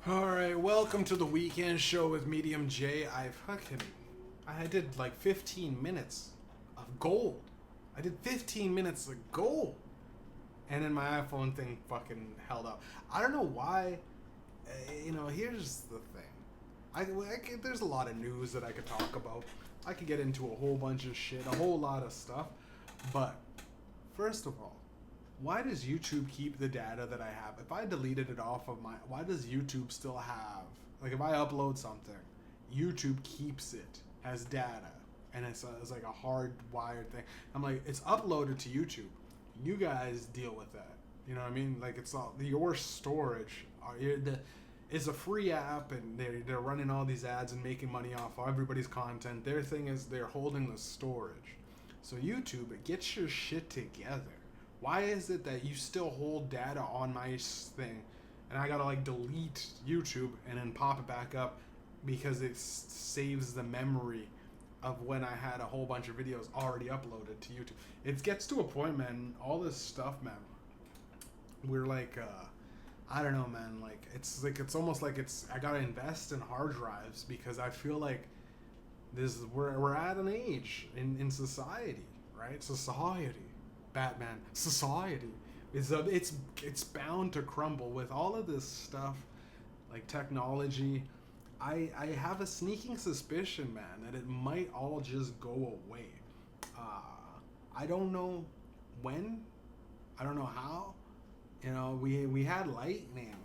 Alright, welcome to the weekend show with Mediumjay. I did like 15 minutes of gold. I did 15 minutes of gold. And then my iPhone thing fucking held up. I don't know why. Here's the thing. There's a lot of news that I could talk about. I could get into a whole bunch of shit, a whole lot of stuff. But, first of all, why does YouTube keep the data that I have? If I deleted it off of why does YouTube still have, like if I upload something, YouTube keeps it as data, and it's like a hardwired thing. I'm like, it's uploaded to YouTube. You guys deal with that. You know what I mean? Like it's all your storage. It's a free app, and they're running all these ads and making money off of everybody's content. Their thing is they're holding the storage. So YouTube, get your shit together. Why is it that you still hold data on my thing, and I gotta like delete YouTube and then pop it back up because it saves the memory of when I had a whole bunch of videos already uploaded to YouTube? It gets to a point, man. All this stuff, man. We're like, I don't know, man. Like it's almost like I gotta invest in hard drives because I feel like we're at an age in society, right? Batman society it's bound to crumble with all of this stuff like technology. I have a sneaking suspicion, man, that it might all just go away. I don't know when, I don't know how. We had lightning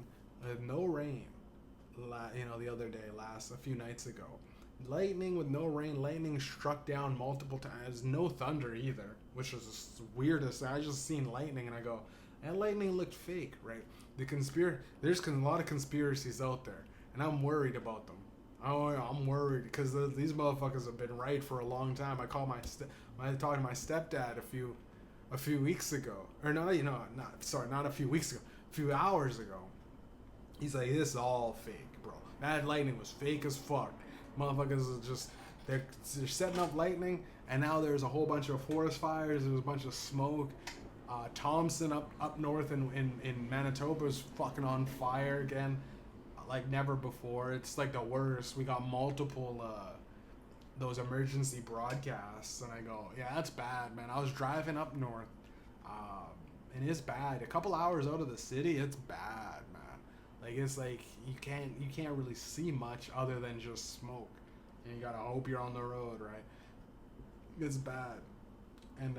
with no rain the other day, a few nights ago. Lightning with no rain. Lightning struck down multiple times. No thunder either, which was the weirdest. I just seen lightning and I go, and lightning looked fake, right? There's a lot of conspiracies out there, and I'm worried about them. I'm worried because these motherfuckers have been right for a long time. I talked to my stepdad a few weeks ago, or not a few weeks ago, a few hours ago. He's like, this is all fake, bro. That lightning was fake as fuck. Motherfuckers are just they're setting up lightning, and now there's a whole bunch of forest fires. There's a bunch of smoke. Thompson up north in Manitoba is fucking on fire again, like never before. It's like the worst. We got multiple those emergency broadcasts, and I go, yeah, that's bad, man. I was driving up north, and it's bad. A couple hours out of the city, it's bad, man. Like it's like you can't really see much other than just smoke, and you gotta hope you're on the road, right? It's bad, and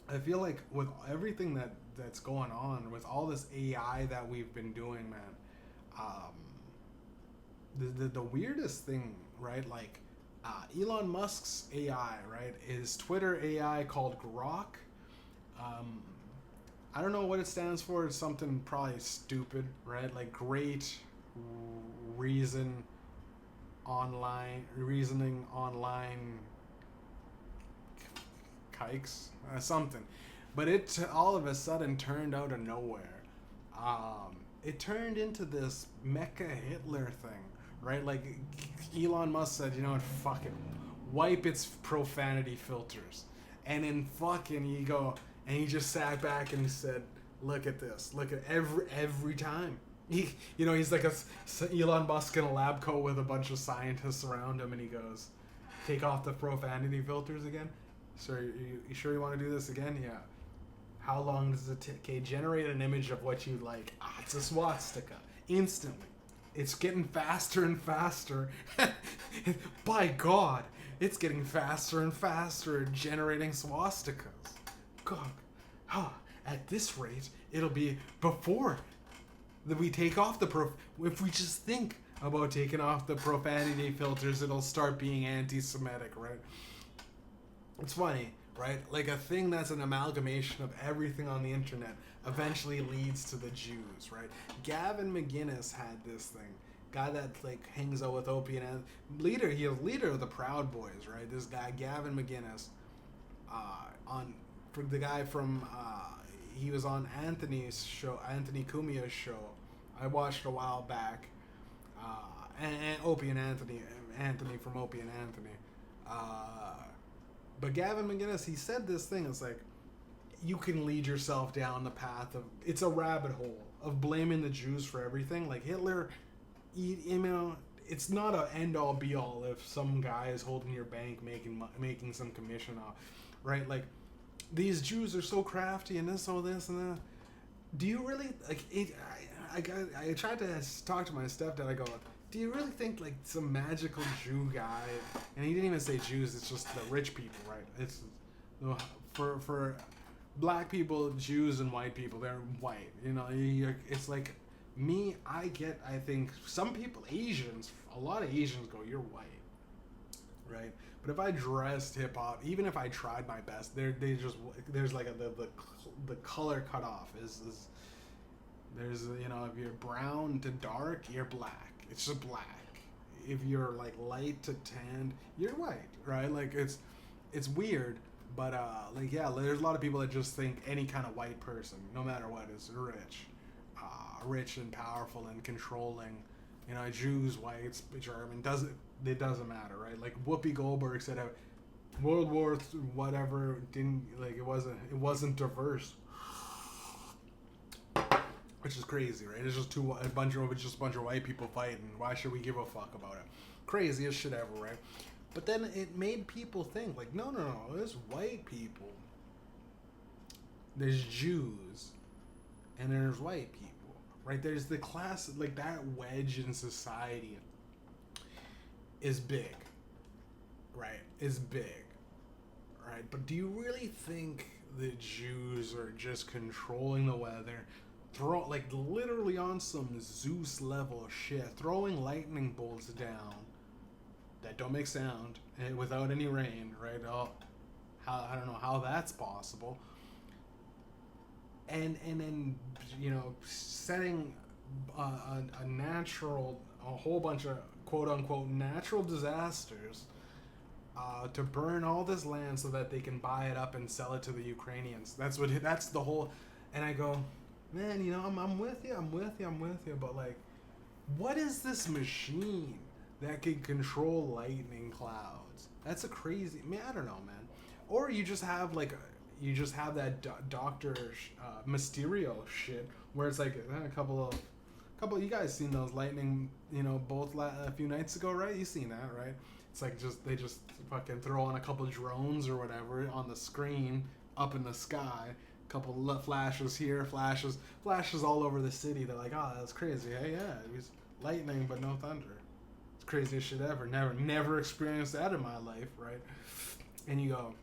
I feel like with everything that's going on, with all this AI that we've been doing, man, the weirdest thing, right? Like Elon Musk's AI, right, is Twitter AI called Grok. I don't know what it stands for. It's something probably stupid, right? Like great reasoning online kikes, something. But it all of a sudden turned out of nowhere. It turned into this Mecha Hitler thing, right? Like Elon Musk said, you know what, fuck it, wipe its profanity filters, and then fucking he just sat back and he said, look at this, look at every time. He's like Elon Musk in a lab coat with a bunch of scientists around him, and he goes, take off the profanity filters again. So you sure you want to do this again? Yeah. How long does it take? Okay, generate an image of what you like. It's a swastika. Instantly. It's getting faster and faster. By God, it's getting faster and faster at generating swastikas. God, at this rate, it'll be before that we take off if we just think about taking off the profanity filters, it'll start being anti-Semitic, right? It's funny, right? Like a thing that's an amalgamation of everything on the internet eventually leads to the Jews, right? Gavin McInnes had this thing. Guy that like hangs out with Opie and leader of the Proud Boys, right? This guy, Gavin McInnes, the guy from he was on Anthony Cumia's show. I watched a while back. And Opie and Anthony from Opie and Anthony. But Gavin McInnes, he said this thing. It's like you can lead yourself down the path of it's a rabbit hole. of blaming the Jews for everything. Like Hitler, you know, it's not a end all be all if some guy is holding your bank making some commission off, right? Like these Jews are so crafty and this, all this and that. Do you really like? I tried to talk to my stepdad. I go, do you really think like some magical Jew guy? And he didn't even say Jews. It's just the rich people, right? It's for black people, Jews and white people, they're white. You know, it's like me. I think some people, Asians, a lot of Asians go, you're white, right? But if I dressed hip hop, even if I tried my best, there's like the color cutoff is there's, you know, if you're brown to dark, you're black. It's just black. If you're like light to tan, you're white, right? Like it's weird, but like yeah, there's a lot of people that just think any kind of white person, no matter what, is rich and powerful and controlling. You know, Jews, whites, German, it doesn't matter, right? Like Whoopi Goldberg said, World War whatever didn't like it wasn't diverse, which is crazy, right? It's just a bunch of white people fighting. Why should we give a fuck about it? Craziest shit ever, right? But then it made people think like, no, there's white people, there's Jews, and there's white people. Right, there's the class, like that wedge in society is big, right? Is big, right? But do you really think the Jews are just controlling the weather, like literally on some Zeus level shit, throwing lightning bolts down that don't make sound without any rain, right? I don't know how that's possible. And then, you know, setting a whole bunch of quote unquote natural disasters to burn all this land so that they can buy it up and sell it to the Ukrainians. That's the whole. And I go, man, you know, I'm with you, but like, what is this machine that can control lightning clouds? That's a crazy. I mean, I don't know, man. Or you just have that Doctor Mysterio shit where it's like a couple you guys seen those lightning, you know, both a few nights ago, right? You seen that, right? It's like they just fucking throw on a couple drones or whatever on the screen up in the sky, couple flashes here, flashes all over the city. They're like, oh, that's crazy. Hey, yeah, it was lightning but no thunder. It's the craziest shit ever. Never experienced that in my life, right? And you go,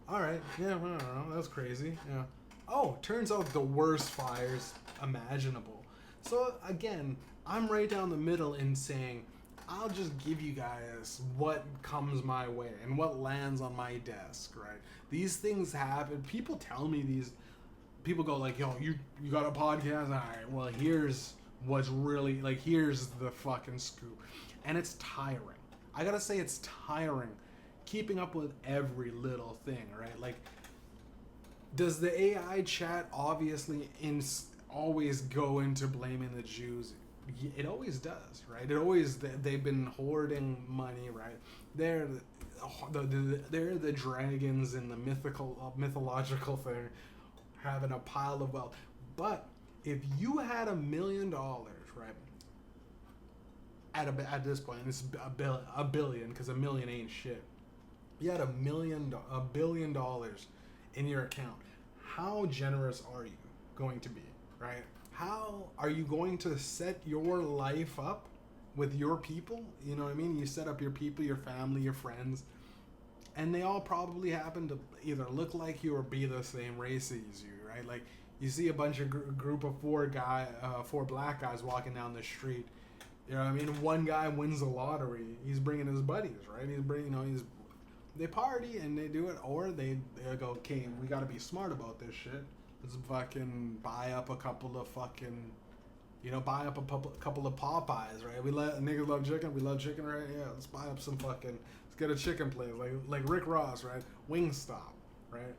all right, yeah, I don't know, that's crazy. Yeah. Oh, turns out the worst fires imaginable. So again, I'm right down the middle in saying, I'll just give you guys what comes my way and what lands on my desk, right? These things happen. People tell me these. People go like, yo, you got a podcast? All right, well, here's what's really, like, here's the fucking scoop. And it's tiring. I gotta say, it's tiring keeping up with every little thing, right? Like, does the AI chat obviously always go into blaming the Jews? It always does, right? They've been hoarding money, right? They're the dragons in the mythological thing, having a pile of wealth. But if you had $1 million, right? At this point, it's a billion, because $1 million ain't shit. You had $1 billion in your account. How generous are you going to be, right? How are you going to set your life up with your people? You know what I mean? You set up your people, your family, your friends, and they all probably happen to either look like you or be the same race as you, right? Like, you see a bunch of group of four black guys walking down the street. You know what I mean? One guy wins the lottery. He's bringing his buddies, right? They party and they do it, or they go, okay, we got to be smart about this shit. Let's fucking buy up a couple of fucking, buy up a couple of Popeyes, right? Niggas love chicken. We love chicken, right? Yeah, let's buy up some fucking, let's get a chicken place, like Rick Ross, right? Wingstop, right?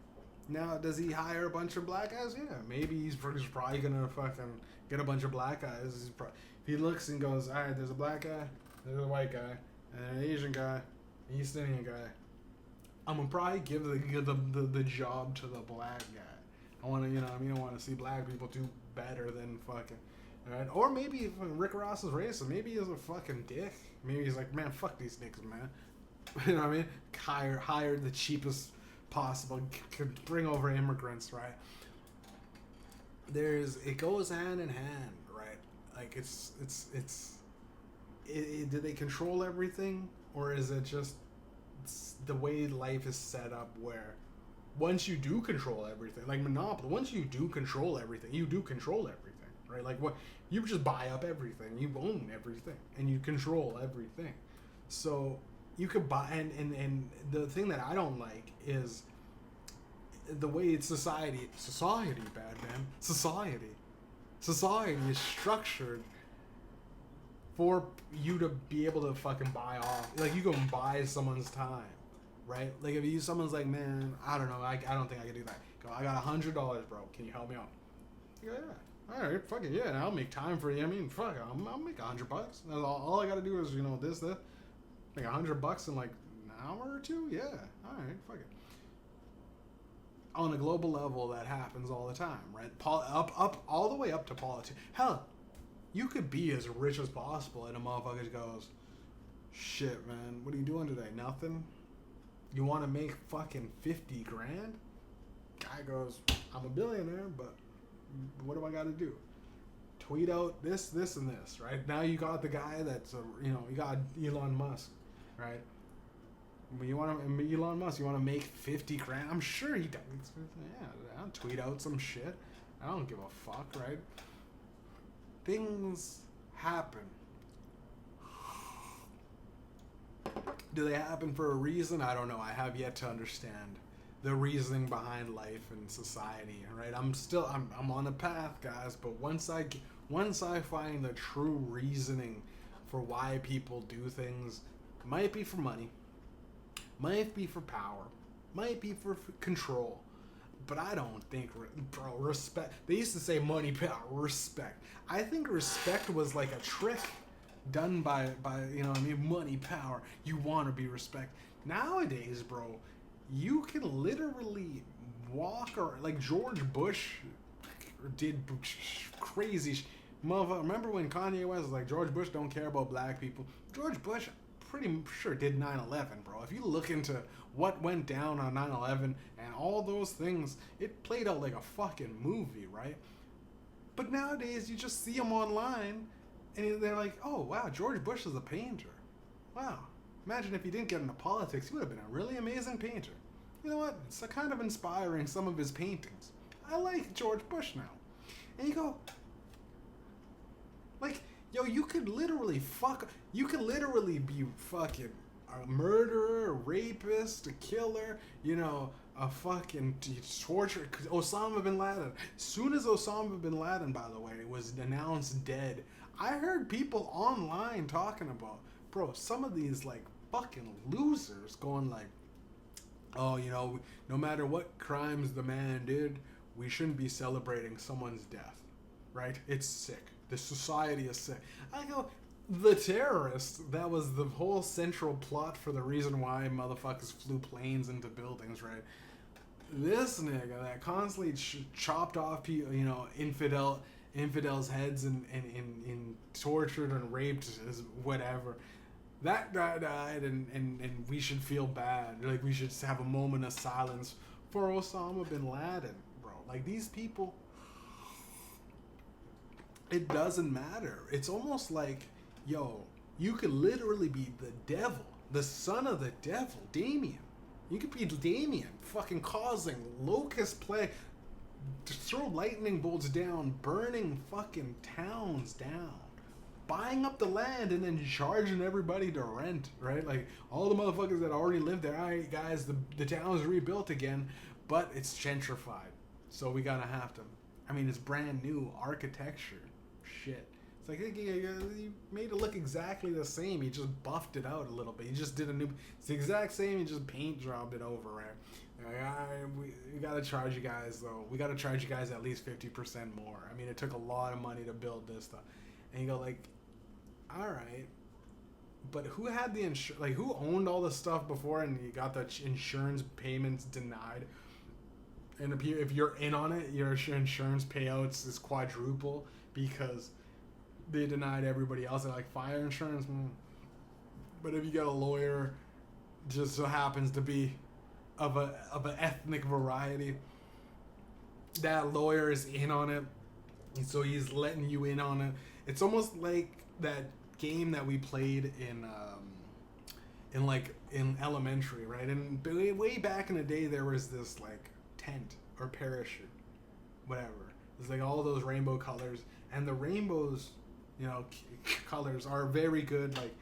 Now, does he hire a bunch of black guys? Yeah, maybe he's probably gonna fucking get a bunch of black guys. If he looks and goes, all right, there's a black guy, there's a white guy, and an Asian guy, an East Indian guy. I'm gonna probably give the job to the black guy, I want to, you know, I mean, I want to see black people do better than fucking, right? Or maybe if Rick Ross is racist. Maybe he's a fucking dick. Maybe he's like, man, fuck these niggas, man. You know what I mean? Hire the cheapest possible, could bring over immigrants, right? It goes hand in hand, right? Like do they control everything, or is it just the way life is set up where once you do control everything, like Monopoly, once you do control everything, you do control everything, right? Like what, you just buy up everything, you own everything, and you control everything. So you could buy, and the thing that I don't like is the way it's society, bad man, society is structured for you to be able to fucking buy off. Like, you can buy someone's time, right? Like, if someone's like, man, I don't know, I don't think I can do that. Go, I got $100, bro. Can you help me out? You go, yeah. All right, fuck it, yeah. I'll make time for you. I mean, fuck, I'll make $100. That's all I gotta do is, you know, this. Make $100 in like an hour or two. Yeah. All right, fuck it. On a global level, that happens all the time, right? Up, all the way up to politics. Hell, you could be as rich as possible, and a motherfucker goes, shit, man, what are you doing today? Nothing? You want to make fucking 50 grand? Guy goes, I'm a billionaire, but what do I got to do? Tweet out this, and this, right? Now you got the guy that's, you got Elon Musk, right? Elon Musk, you want to make 50 grand? I'm sure he does. Yeah, I'll tweet out some shit. I don't give a fuck, right? Things happen. Do they happen for a reason? I don't know. I have yet to understand the reasoning behind life and society, right? I'm on a path, guys, but once I find the true reasoning for why people do things, might be for money, might be for power, might be for control, but I don't think, bro, respect. They used to say money, power, respect. I think respect was like a trick done by you know what I mean, money, power. You want to be respect. Nowadays, bro, you can literally walk, or like George Bush did crazy motherfucker. Remember when Kanye West was like, George Bush don't care about black people? George Bush pretty sure did 9/11, bro. If you look into what went down on 9/11 and all those things, it played out like a fucking movie, right? But nowadays, you just see them online, and they're like, oh, wow, George Bush is a painter. Wow. Imagine if he didn't get into politics, he would have been a really amazing painter. You know what? It's kind of inspiring, some of his paintings. I like George Bush now. And you go, like, yo, you could literally be fucking a murderer, a rapist, a killer, you know, a fucking torture. Osama bin Laden. As soon as Osama bin Laden, by the way, was announced dead, I heard people online talking about, bro, some of these, like, fucking losers going like, oh, you know, no matter what crimes the man did, we shouldn't be celebrating someone's death, right? It's sick. The society is sick. I go, the terrorists, that was the whole central plot for the reason why motherfuckers flew planes into buildings, right? This nigga that constantly chopped off people, you know, infidels' heads and tortured and raped, whatever. That guy died, and we should feel bad. Like, we should have a moment of silence for Osama bin Laden, bro. Like, these people, it doesn't matter. It's almost like, yo, you could literally be the devil, the son of the devil, Damien. You could be Damien, fucking causing locust plague, throw lightning bolts down, burning fucking towns down, buying up the land and then charging everybody to rent, right? Like, all the motherfuckers that already lived there, all right, guys, the town is rebuilt again, but it's gentrified. So we gotta have to, I mean, it's brand new architecture. Shit. It's like, he made it look exactly the same. He just buffed it out a little bit. He just did it's the exact same. He just paint jobbed it over, right? We gotta charge you guys, though. We gotta charge you guys at least 50% more. I mean, it took a lot of money to build this stuff. And you go like, all right, but who had the who owned all the stuff before and you got the insurance payments denied? And if you're in on it, your insurance payouts is quadruple because they denied everybody else. They're like, fire insurance. But if you got a lawyer, just so happens to be of an ethnic variety, that lawyer is in on it, and so he's letting you in on it. It's almost like that game that we played in elementary, right? And way back in the day, there was this like tent or parachute, whatever. It's like all those rainbow colors, and the rainbows, colors are very good. Like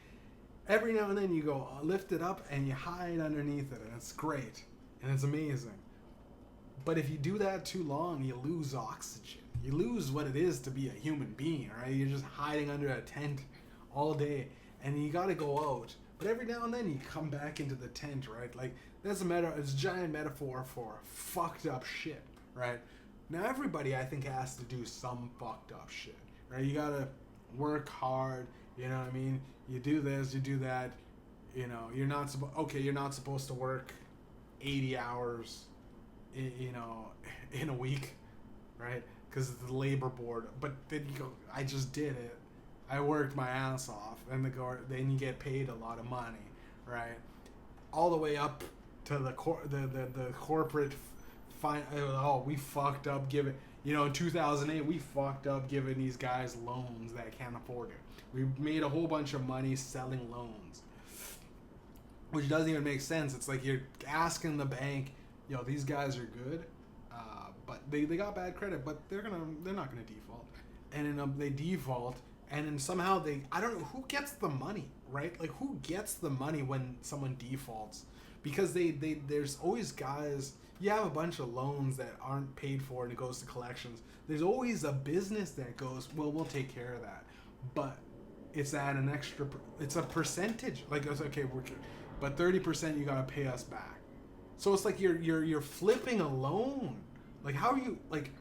every now and then you go lift it up and you hide underneath it, and it's great and it's amazing. But if you do that too long, you lose oxygen. You lose what it is to be a human being, right? You're just hiding under a tent all day, and you got to go out. But every now and then you come back into the tent, right? Like it's a giant metaphor for fucked up shit, right? Now everybody, I think, has to do some fucked up shit, right? You gotta work hard, you know what I mean? You do this, you do that, you're not supposed to work 80 hours, in a week, right? Because it's the labor board. But then you go, I just did it. I worked my ass off, and then you get paid a lot of money, right? All the way up to the corporate fine. Oh, we fucked up giving. In 2008, we fucked up giving these guys loans that can't afford it. We made a whole bunch of money selling loans, which doesn't even make sense. It's like you're asking the bank, these guys are good, but they got bad credit, but they're not gonna default, and then they default. And then somehow I don't know who gets the money, right? Like who gets the money when someone defaults? Because there's always guys, you have a bunch of loans that aren't paid for and it goes to collections. There's always a business that goes, well, we'll take care of that. But it's at an extra, it's a percentage. Like it's okay, but 30% you gotta pay us back. So it's like you're flipping a loan. Like how are you, like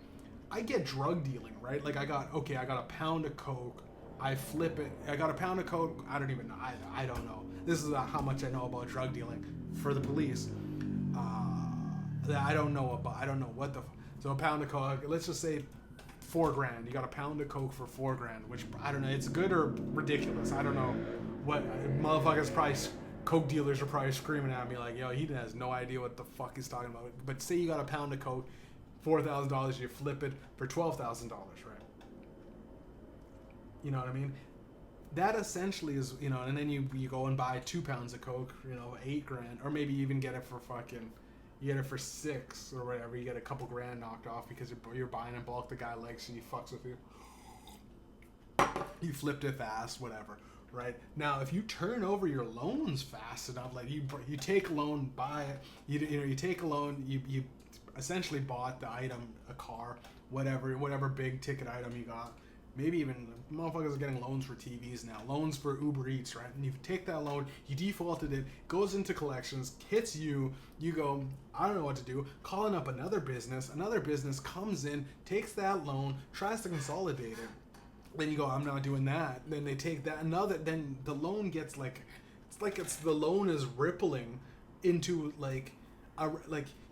I get drug dealing, right? Like I got a pound of coke. I flip it. I got a pound of coke. I don't even know. I don't know. This is how much I know about drug dealing for the police. I don't know what the. So a pound of coke. Let's just say $4,000. You got a pound of coke for $4,000, which I don't know. It's good or ridiculous. I don't know what motherfuckers probably. Coke dealers are probably screaming at me like, yo, he has no idea what the fuck he's talking about. But say you got a pound of coke, $4,000. You flip it for $12,000, right? You know what I mean? That essentially is, and then you go and buy 2 pounds of coke, $8,000, or maybe you even get it for you get it for $6,000 or whatever. You get a couple grand knocked off because you're buying in bulk. The guy likes you, he fucks with you. You flipped it fast, whatever, right? Now, if you turn over your loans fast enough, like you take a loan, buy it, you take a loan, you essentially bought the item, a car, whatever big ticket item you got. Maybe even motherfuckers are getting loans for TVs now. Loans for Uber Eats, right? And you take that loan, you defaulted it, goes into collections, hits you, you go, I don't know what to do, calling up another business comes in, takes that loan, tries to consolidate it. Then you go, I'm not doing that. Then they take that, then the loan gets the loan is rippling into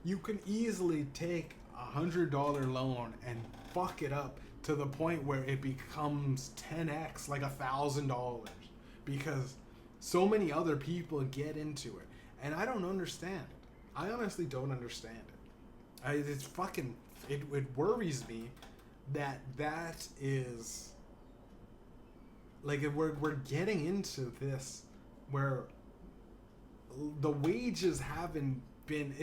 you can easily take $100 loan and fuck it up to the point where it becomes 10x, like $1,000, because so many other people get into it, and I don't understand it. I honestly don't understand it. It worries me that is like we're getting into this where the wages haven't been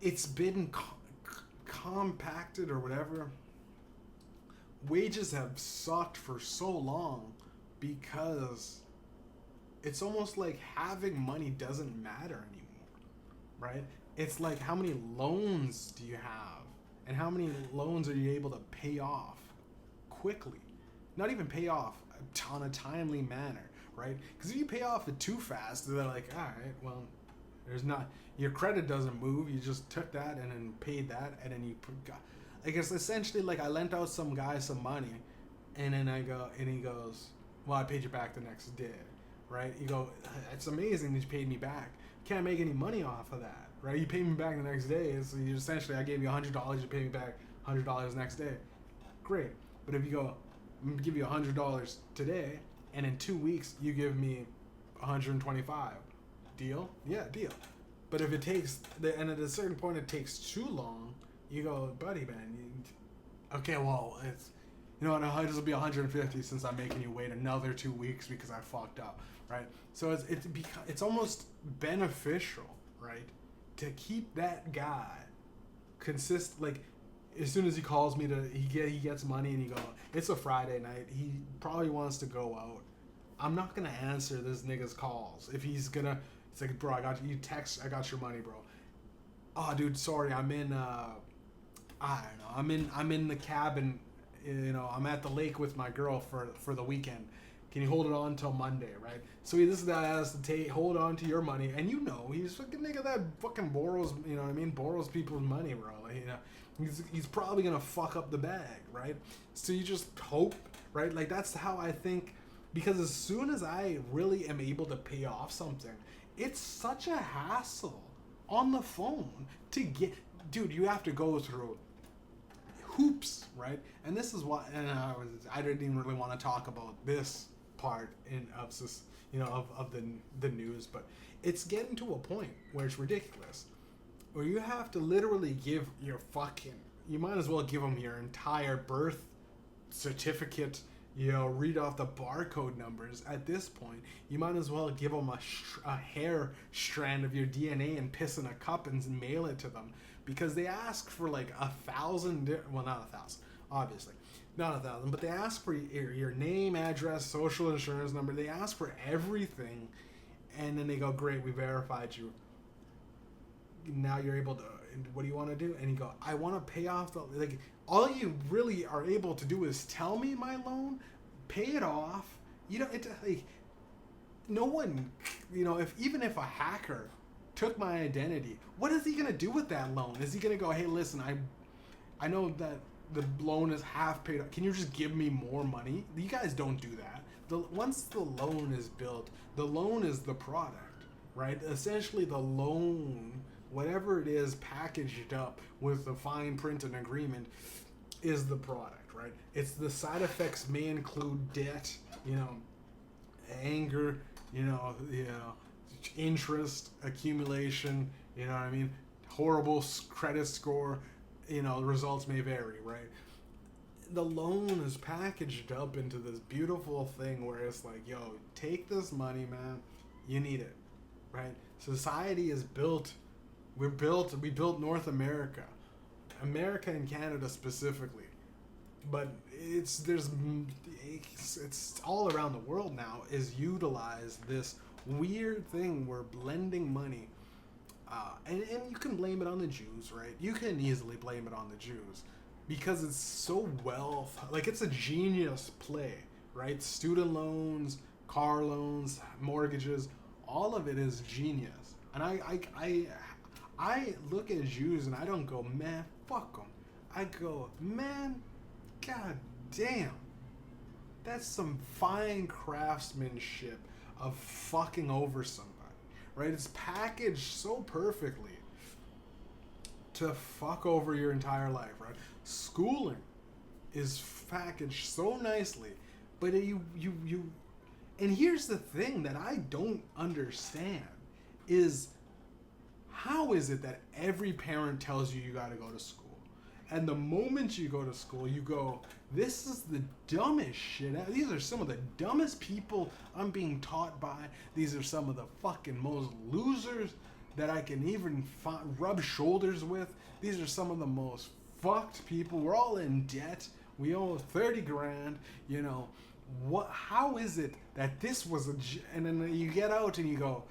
it's been compacted or whatever. Wages have sucked for so long because it's almost like having money doesn't matter anymore, right? It's like, how many loans do you have, and how many loans are you able to pay off quickly? Not even pay off on a timely manner, right? Because if you pay off it too fast, they're like, all right, well, your credit doesn't move. You just took that and then paid that, and then I guess essentially, like, I lent out some guy some money, and then he goes, well, I paid you back the next day, right? You go, it's amazing that you paid me back. Can't make any money off of that, right? You pay me back the next day. So you essentially, I gave you $100, you pay me back $100 next day. Great. But if you go, I'm gonna give you $100 today, and in 2 weeks you give me 125, deal? Yeah, deal. But if it takes, and at a certain point it takes too long, you go, buddy, man. Okay, well, it's, you know, this will be 150 since I'm making you wait another 2 weeks because I fucked up, right? So it's almost beneficial, right, to keep that guy like, as soon as he calls me he gets money and he go, it's a Friday night, he probably wants to go out. I'm not gonna answer this nigga's calls if he's gonna. It's like, bro, I got your money, bro. Oh, dude, sorry, I'm in. I don't know. I'm in the cabin. You know, I'm at the lake with my girl for the weekend. Can you hold it on until Monday, right? So this guy has to hold on to your money, and you know he's fucking nigga that fucking borrows. You know what I mean? Borrows people's money, bro. Like, you know, he's probably gonna fuck up the bag, right? So you just hope, right? Like, that's how I think. Because as soon as I really am able to pay off something, it's such a hassle on the phone to get. Dude, you have to go through hoops, right? And this is why, and I didn't even really want to talk about this part of this, you know, of the news, but it's getting to a point where it's ridiculous, where you have to literally give your you might as well give them your entire birth certificate. You know, read off the barcode numbers. At this point, you might as well give them a hair strand of your DNA and piss in a cup and mail it to them, because they ask for like 1,000. Well, not 1,000, obviously, not 1,000, but they ask for your name, address, social insurance number. They ask for everything, and then they go, "Great, we verified you. Now you're able to. What do you want to do?" And you go, "I want to pay off the like." All you really are able to do is tell me my loan, pay it off. You know, it like no one, you know, even if a hacker took my identity, what is he gonna do with that loan? Is he gonna go, "Hey, listen, I know that the loan is half paid off. Can you just give me more money?" You guys don't do that. Once the loan is built, the loan is the product, right? Essentially, the loan, whatever it is packaged up with the fine print and agreement, is the product, right? It's the side effects may include debt, you know, anger, you know, interest accumulation, you know what I mean? Horrible credit score, you know, the results may vary, right? The loan is packaged up into this beautiful thing where it's like, yo, take this money, man. You need it, right? Society is built. We built North America and Canada specifically, but it's all around the world now is utilize this weird thing where blending money, and you can blame it on the Jews, right? You can easily blame it on the Jews because it's so like it's a genius play, right? Student loans, car loans, mortgages, all of it is genius, and I look at Jews and I don't go, man, fuck them. I go, man, god damn. That's some fine craftsmanship of fucking over somebody, right? It's packaged so perfectly to fuck over your entire life, right? Schooling is packaged so nicely, but you and here's the thing that I don't understand is, how is it that every parent tells you gotta go to school? And the moment you go to school, you go, this is the dumbest shit. These are some of the dumbest people I'm being taught by. These are some of the fucking most losers that I can even rub shoulders with. These are some of the most fucked people. We're all in debt. We owe 30 grand, you know. How is it that this was and then you get out and you go,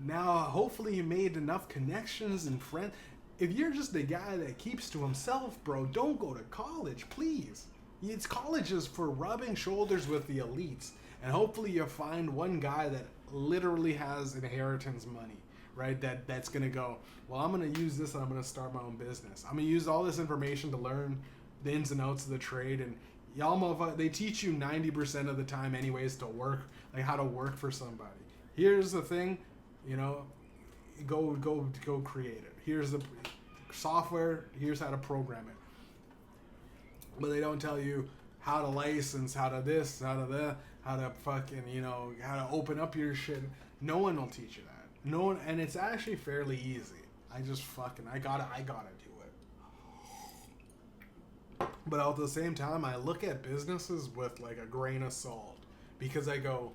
now, hopefully you made enough connections and friends. If you're just a guy that keeps to himself, bro, don't go to college, please. It's colleges for rubbing shoulders with the elites. And hopefully you find one guy that literally has inheritance money, right? That's going to go, well, I'm going to use this and I'm going to start my own business. I'm going to use all this information to learn the ins and outs of the trade. And y'all motherfuckers, they teach you 90% of the time anyways to work, like how to work for somebody. Here's the thing. You know, go create it. Here's the software. Here's how to program it. But they don't tell you how to license, how to this, how to that, how to fucking, how to open up your shit. No one will teach you that. No one, and it's actually fairly easy. I gotta do it. But at the same time, I look at businesses with like a grain of salt, because I go,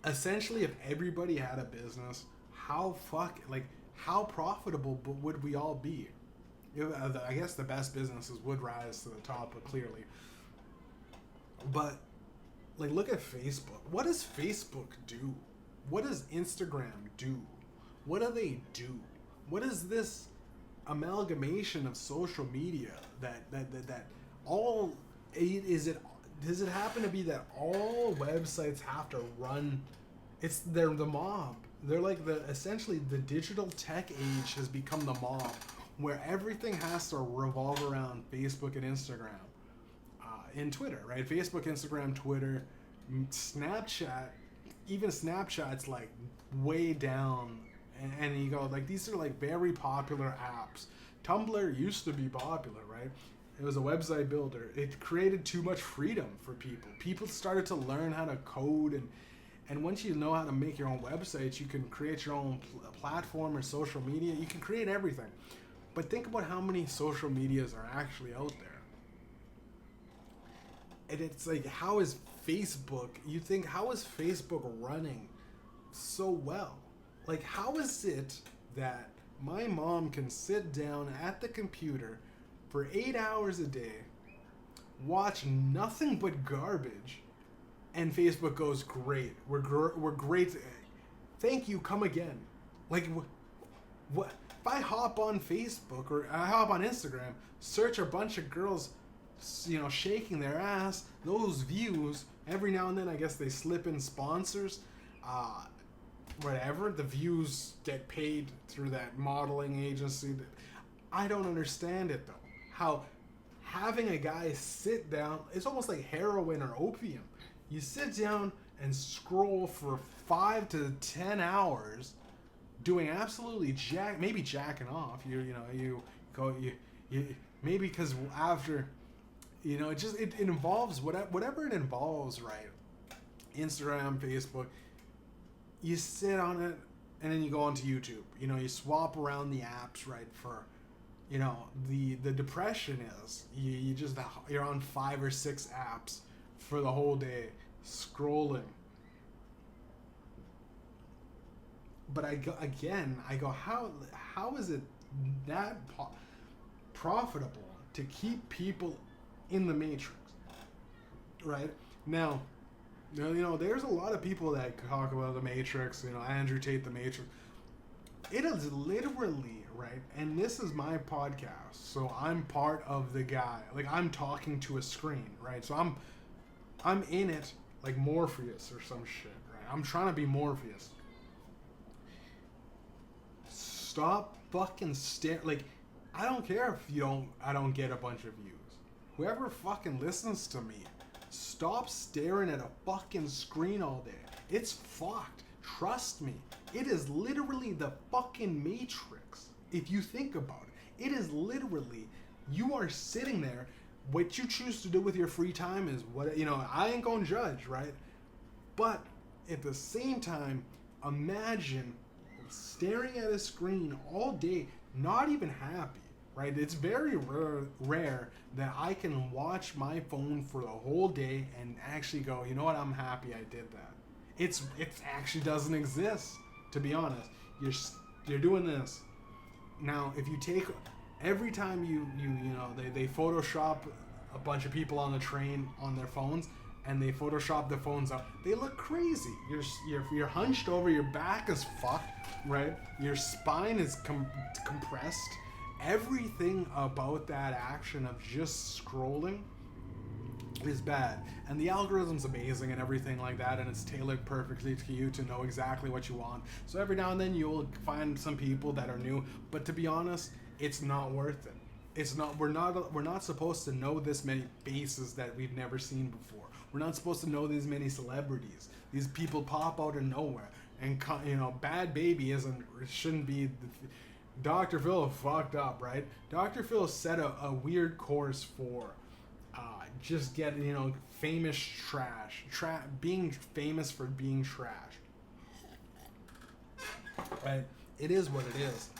essentially, if everybody had a business, how profitable would we all be? I guess the best businesses would rise to the top, but clearly. But, like, look at Facebook. What does Facebook do? What does Instagram do? What do they do? What is this amalgamation of social media that all is it? Does it happen to be that all websites have to run? They're the mob. They're like essentially the digital tech age has become the mob, where everything has to revolve around Facebook and Instagram, and Twitter, right? Facebook, Instagram, Twitter, Snapchat. Even Snapchat's like way down, and you go like, these are like very popular apps. Tumblr used to be popular, right? It was a website builder. It created too much freedom for people. People started to learn how to code, and once you know how to make your own websites, you can create your own platform or social media. You can create everything. But think about how many social medias are actually out there. And it's like, how is Facebook running so well? Like, how is it that my mom can sit down at the computer for 8 hours a day, watch nothing but garbage, and Facebook goes, great, we're great, thank you, come again? Like, what? If I hop on Facebook or I hop on Instagram, search a bunch of girls, shaking their ass, those views, every now and then I guess they slip in sponsors, whatever, the views get paid through that modeling agency. I don't understand it though. How having a guy sit down, it's almost like heroin or opium. You sit down and scroll for 5 to 10 hours doing absolutely maybe jacking off. You maybe because after, it involves whatever it involves, right? Instagram, Facebook, you sit on it and then you go onto YouTube. You swap around the apps, right? For, the depression is you're on 5 or 6 apps for the whole day scrolling. But I go, how is it that profitable to keep people in the matrix, right? Now, there's a lot of people that talk about the Matrix, Andrew Tate, the Matrix. It is literally, right, and this is my podcast, so I'm part of the guy. Like, I'm talking to a screen, right? So I'm in it like Morpheus or some shit, right? I'm trying to be Morpheus. Stop fucking staring. Like, I don't care if I don't get a bunch of views. Whoever fucking listens to me, stop staring at a fucking screen all day. It's fucked. Trust me. It is literally the fucking Matrix. If you think about it, it is literally, you are sitting there. What you choose to do with your free time is what, I ain't gonna judge, right? But at the same time, imagine staring at a screen all day, not even happy, right? It's very rare that I can watch my phone for the whole day and actually go, you know what, I'm happy I did that. It actually doesn't exist, to be honest. You're doing this. Now, if you take, every time they Photoshop a bunch of people on the train on their phones, and they Photoshop their phones up, they look crazy. You're hunched over, your back is fucked, right? Your spine is compressed. Everything about that action of just scrolling is bad. And the algorithm's amazing and everything like that, and it's tailored perfectly to you to know exactly what you want. So every now and then you'll find some people that are new, but to be honest, it's not worth it. It's not. We're not supposed to know this many faces that we've never seen before. We're not supposed to know these many celebrities. These people pop out of nowhere, and Bad Baby shouldn't be Dr. Phil fucked up, right? Dr. Phil set a weird course for just getting, famous trash. Being famous for being trash. Right? It is what it is.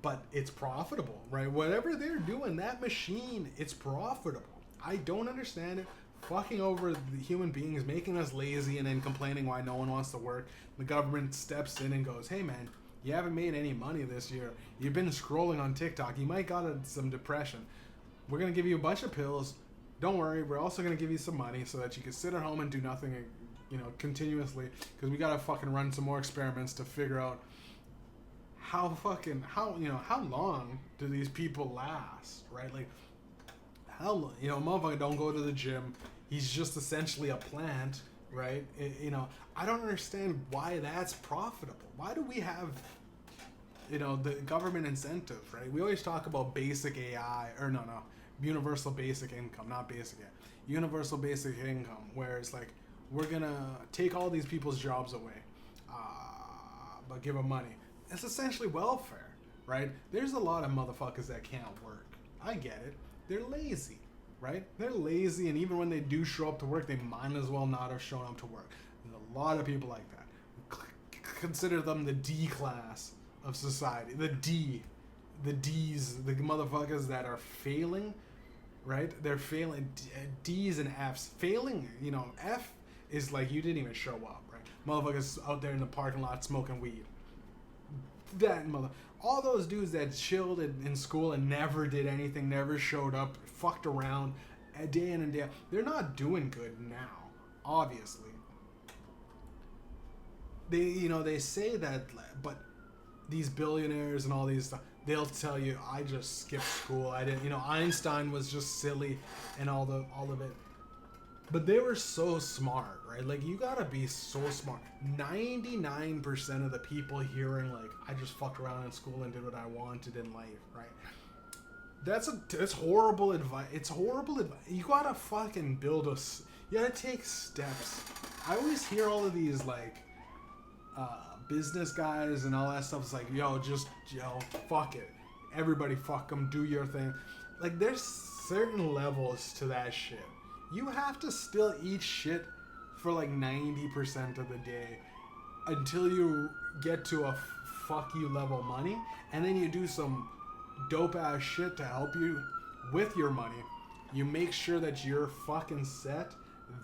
But it's profitable, right? Whatever they're doing, that machine, it's profitable. I don't understand it. Fucking over the human beings, making us lazy, and then complaining why no one wants to work. The government steps in and goes, hey man, you haven't made any money this year. You've been scrolling on TikTok. You might got some depression. We're going to give you a bunch of pills. Don't worry. We're also going to give you some money so that you can sit at home and do nothing, continuously. Because we got to fucking run some more experiments to figure out how long do these people last, right? Like, how long, motherfucker don't go to the gym. He's just essentially a plant, right? I don't understand why that's profitable. Why do we have, the government incentive, right? We always talk about basic AI, or no, universal basic income, not basic AI. Universal basic income, where it's like, we're gonna take all these people's jobs away, but give them money. It's essentially welfare, right? There's a lot of motherfuckers that can't work. I get it. They're lazy, right? They're lazy, and even when they do show up to work, they might as well not have shown up to work. There's a lot of people like that. Consider them the D class of society. The D's, the motherfuckers that are failing, right? They're failing. D's and F's. Failing, F is like you didn't even show up, right? Motherfuckers out there in the parking lot smoking weed. All those dudes that chilled in school and never did anything, never showed up, fucked around day in and day out, they're not doing good now, obviously. They say that, but these billionaires and all these stuff, they'll tell you, I just skipped school. I didn't, Einstein was just silly and all of it. But they were so smart, right? Like, you gotta be so smart. 99% of the people hearing, like, I just fucked around in school and did what I wanted in life, right? That's horrible advice. It's horrible advice. You gotta fucking you gotta take steps. I always hear all of these, like, business guys and all that stuff. It's like, fuck it. Everybody fuck them, do your thing. Like, there's certain levels to that shit. You have to still eat shit for like 90% of the day until you get to a fuck you level money, and then you do some dope ass shit to help you with your money. You make sure that you're fucking set,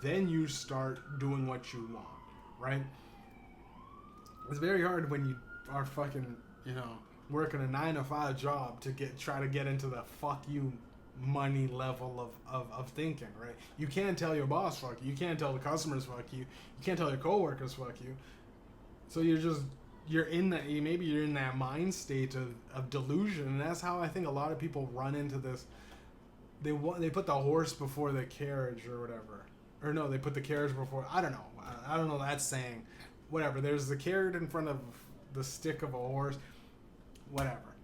then you start doing what you want, right? It's very hard when you are fucking, working a 9-to-5 job to try to get into the fuck you money level of thinking, right? You can't tell your boss fuck you. You can't tell the customers fuck you. You can't tell your coworkers fuck you. So you're in that mind state of delusion, and that's how I think a lot of people run into this. They put the horse before the carriage or whatever. Or no, they put the carriage before, I don't know that saying. Whatever, there's the carrot in front of the stick of a horse. Whatever.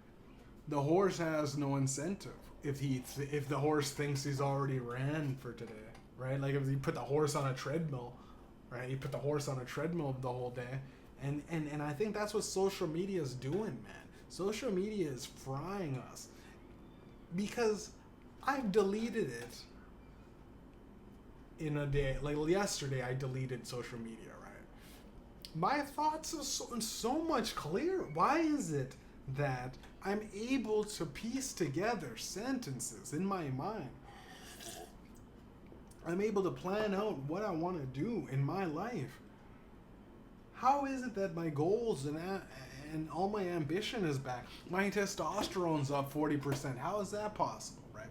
The horse has no incentive if the horse thinks he's already ran for today, right? Like, if you put the horse on a treadmill, right? You put the horse on a treadmill the whole day, and I think that's what social media is doing, man. Social media is frying us because I've deleted it in a day. Like, yesterday, I deleted social media, right? My thoughts are so much clearer. Why is it that I'm able to piece together sentences in my mind? I'm able to plan out what I want to do in my life. How is it that my goals and all my ambition is back? My testosterone's up 40%. How is that possible, right?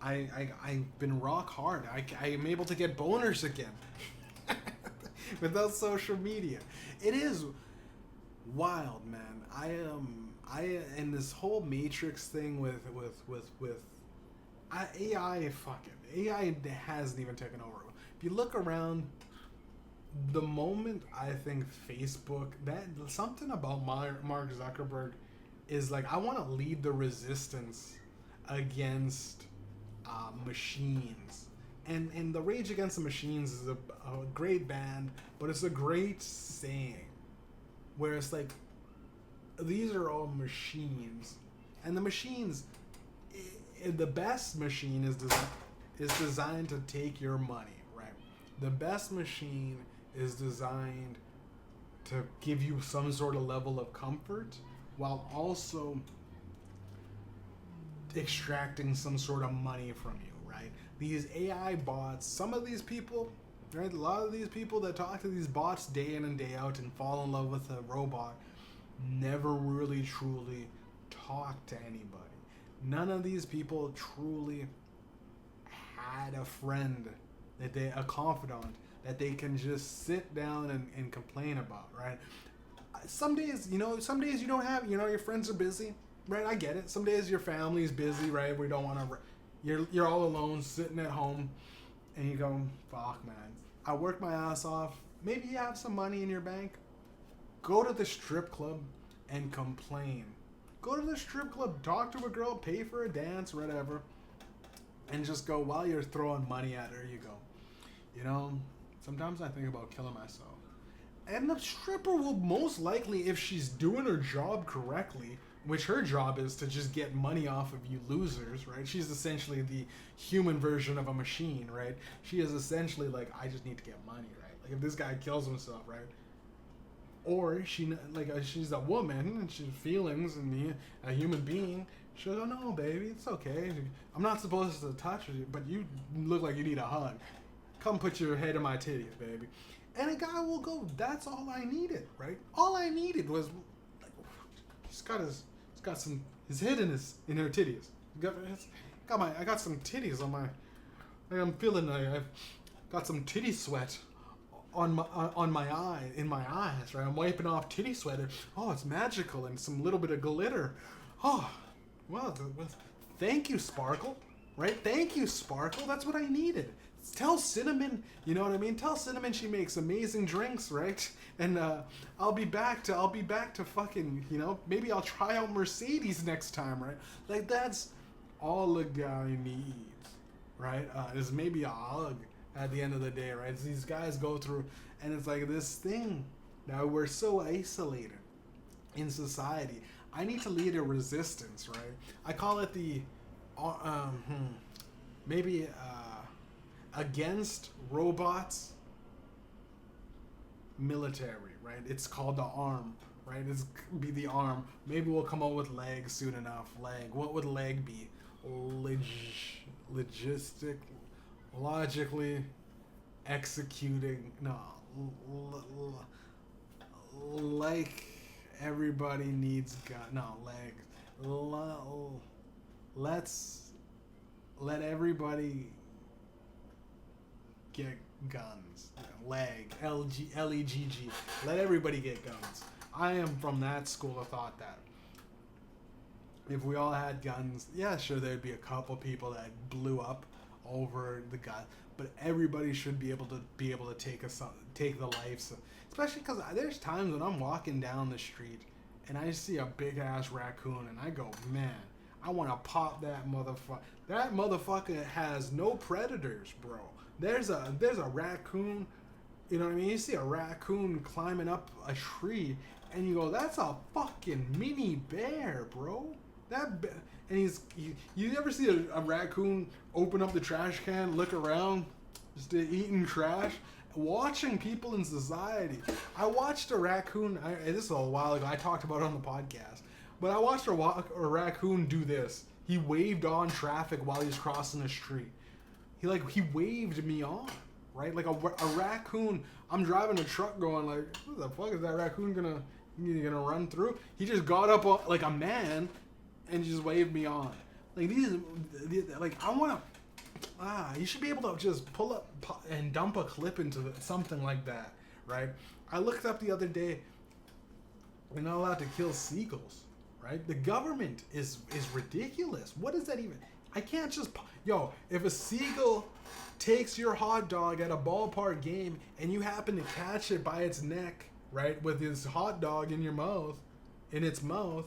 I've been rock hard. I am able to get boners again without social media. It is wild, man. And this whole Matrix thing with AI, fuck it. AI hasn't even taken over. If you look around, the moment I think Facebook, that something about Mark Zuckerberg is like, I want to lead the resistance against machines And the Rage Against the Machines is a great band, but it's a great saying, where it's like, these are all machines, and the machines, the best machine is designed to take your money, right? The best machine is designed to give you some sort of level of comfort, while also extracting some sort of money from you, right? These AI bots, some of these people, right? A lot of these people that talk to these bots day in and day out and fall in love with a robot never really truly talk to anybody. None of these people truly had a friend, a confidant that they can just sit down and complain about, right? Some days, you don't have, your friends are busy, right? I get it. Some days your family's busy, right? We don't want to, you're all alone sitting at home, and you go, fuck, man, I work my ass off. Maybe you have some money in your bank. Go to the strip club and complain. Go to the strip club, talk to a girl, pay for a dance, whatever, and just go, while you're throwing money at her, you go, sometimes I think about killing myself. And the stripper will most likely, if she's doing her job correctly, which her job is to just get money off of you losers, right? She's essentially the human version of a machine, right? She is essentially like, I just need to get money, right? Like, if this guy kills himself, right? Or she's a woman and she's feelings and a human being. She'll go, no, baby, it's okay. I'm not supposed to touch you, but you look like you need a hug. Come put your head in my titties, baby. And a guy will go, that's all I needed, right? All I needed was, he's got his head in her titties. I got some titties on my, I'm feeling like I've got some titty sweat on my eye, in my eyes, right? I'm wiping off titty sweat. Oh, it's magical, and some little bit of glitter. Oh, well, thank you, Sparkle, right? Thank you, Sparkle. That's what I needed. Tell Cinnamon, you know what I mean? Tell Cinnamon she makes amazing drinks, right? And I'll be back to fucking, maybe I'll try out Mercedes next time, right? Like, that's all a guy needs, right? Is maybe a hug at the end of the day, right? So these guys go through, and it's like this thing that we're so isolated in society. I need to lead a resistance, right? I call it the maybe against robots military, right? It's called the A.R.M, right? It's be the A.R.M. Maybe we'll come up with L.E.G.G soon enough. L.E.G.G. What would L.E.G.G be? Logically executing, no, like everybody needs gun, no, L.E.G.G. Let everybody get guns. L.E.G.G. L.E.G.G. Let everybody get guns. I am from that school of thought that if we all had guns, yeah, sure, there'd be a couple people that blew up over the gun, but everybody should be able to take the lives, especially because there's times when I'm walking down the street and I see a big ass raccoon and I go, man, I want to pop that motherfucker. That motherfucker has no predators, bro. There's a raccoon, you know what I mean? You see a raccoon climbing up a tree and you go, that's a fucking mini bear, bro. And you ever see a raccoon open up the trash can, look around, just eating trash, watching people in society. I watched a raccoon, this is a while ago, I talked about it on the podcast, but I watched a raccoon do this. He waved on traffic while he was crossing the street. He waved me on, right? Like a raccoon, I'm driving a truck going like, what the fuck is that raccoon gonna run through? He just got up like a man and just waved me on. Like I want to, you should be able to just pull up and dump a clip into something like that, right? I looked up the other day, we're not allowed to kill seagulls, right? The government is ridiculous. What is that even? I can't just, if a seagull takes your hot dog at a ballpark game and you happen to catch it by its neck, right, with his hot dog in its mouth,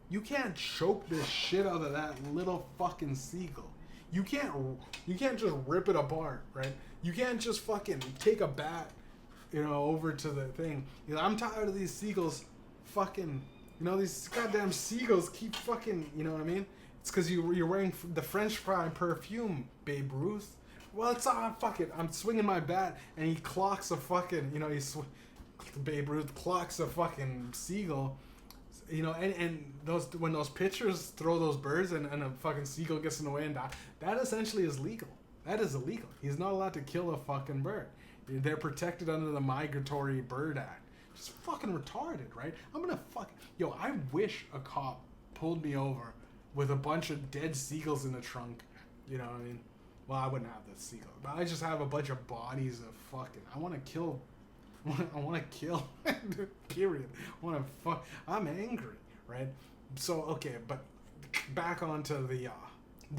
you can't choke the shit out of that little fucking seagull. You can't just rip it apart, right? You can't just fucking take a bat, over to the thing. I'm tired of these seagulls fucking, these goddamn seagulls keep fucking, you know what I mean? It's because you're wearing the French fry perfume, Babe Ruth. Well, it's fuck it. I'm swinging my bat, and he clocks a fucking, Babe Ruth clocks a fucking seagull. And those when those pitchers throw those birds and a fucking seagull gets in the way and die, that essentially is legal. That is illegal. He's not allowed to kill a fucking bird. They're protected under the Migratory Bird Act. Just fucking retarded, right? I'm gonna I wish a cop pulled me over with a bunch of dead seagulls in the trunk. You know what I mean? Well, I wouldn't have the seagull, but I just have a bunch of bodies of fucking. I want to kill. Period. I'm angry, right? So okay, but back onto the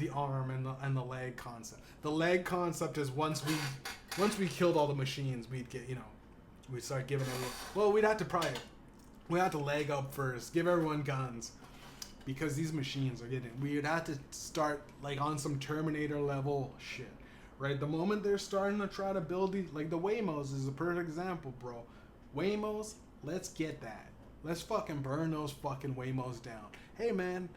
arm and the leg concept. The leg concept is once we killed all the machines, we'd get we'd start giving them. Well, we'd have to leg up first, give everyone guns, because these machines are getting. We'd have to start like on some Terminator level shit. Right, the moment they're starting to try to build these, like the Waymos is a perfect example, bro. Waymos, let's get that. Let's fucking burn those fucking Waymos down. Hey man,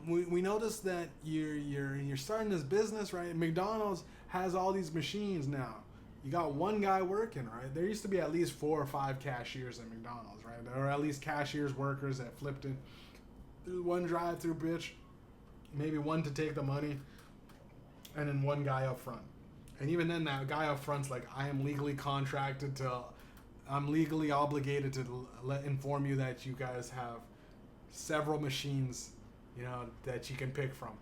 we noticed that you're starting this business, right? McDonald's has all these machines now. You got one guy working, right? There used to be at least 4 or 5 cashiers at McDonald's, right? Or at least cashiers, workers that flipped it. One drive-through bitch, maybe one to take the money. And then one guy up front. And even then, that guy up front's like, I'm legally obligated to inform you that you guys have several machines, that you can pick from.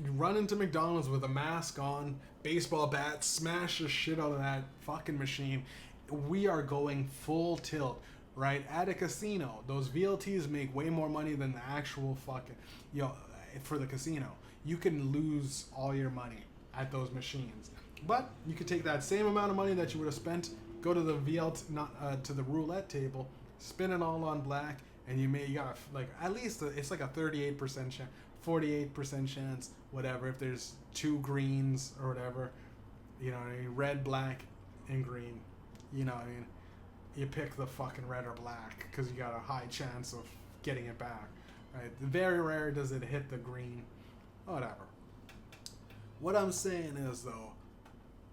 You run into McDonald's with a mask on, baseball bat, smash the shit out of that fucking machine. We are going full tilt, right? At a casino, those VLTs make way more money than the actual fucking, for the casino. You can lose all your money at those machines, but you could take that same amount of money that you would have spent, go to the to the roulette table, spin it all on black, and you got at least it's like a 38% chance, 48% chance, whatever. If there's 2 greens or whatever, red, black, and green, you pick the fucking red or black because you got a high chance of getting it back. Right? Very rare does it hit the green. Whatever. What I'm saying is, though,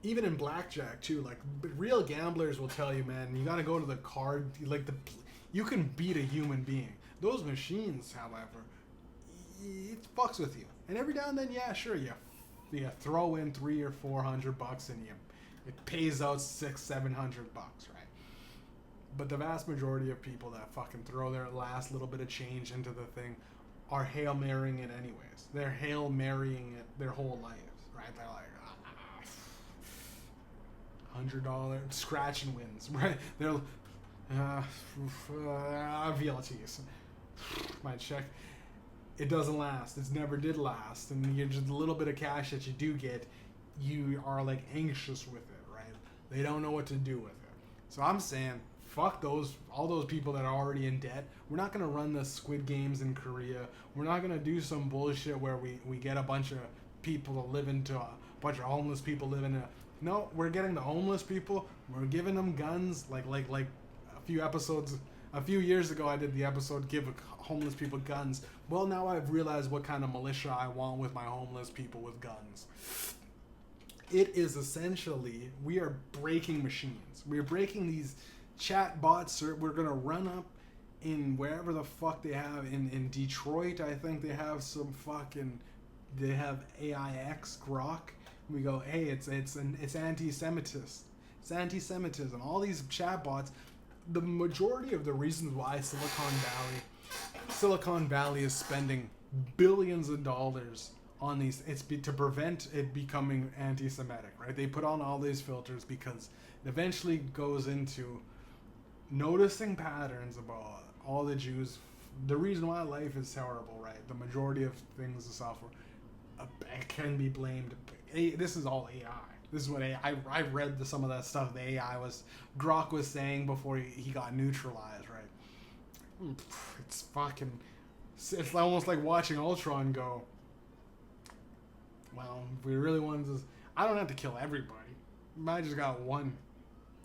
even in blackjack too, like real gamblers will tell you, man, you gotta go to the card. You can beat a human being. Those machines, however, it fucks with you. And every now and then, yeah, sure, you throw in $300 or $400, and it pays out $600-700, right? But the vast majority of people that fucking throw their last little bit of change into the thing are Hail Marrying it anyways. They're Hail Marrying it their whole lives, right? They're like, $100 scratch and wins, right? They're VLTs. My check. It doesn't last. It never did last. And you're just a little bit of cash that you do get, you are like anxious with it, right? They don't know what to do with it. So I'm saying, fuck all those people that are already in debt. We're not going to run the Squid Games in Korea. We're not going to do some bullshit where we get a bunch of people to live into a bunch of homeless people living in a... No, we're getting the homeless people. We're giving them guns. Like a few years ago, I did the episode, Give Homeless People Guns. Well, now I've realized what kind of militia I want with my homeless people with guns. It is essentially, we are breaking machines. We're breaking these chat bots. We're going to run up in wherever the fuck they have. In Detroit, I think they have some fucking... They have AIX Grok. We go, hey, it's anti-Semitism. It's anti-Semitism. All these chat bots. The majority of the reasons why Silicon Valley is spending billions of dollars on these, it's to prevent it becoming anti-Semitic, right? They put on all these filters because it eventually goes into noticing patterns about all the Jews. The reason why life is terrible, right? The majority of things in software can be blamed. This is all AI. This is what AI... I read some of that stuff the Grok was saying before he got neutralized, right? It's fucking... It's almost like watching Ultron go, Well, if we really wanted to, I don't have to kill everybody. I just got one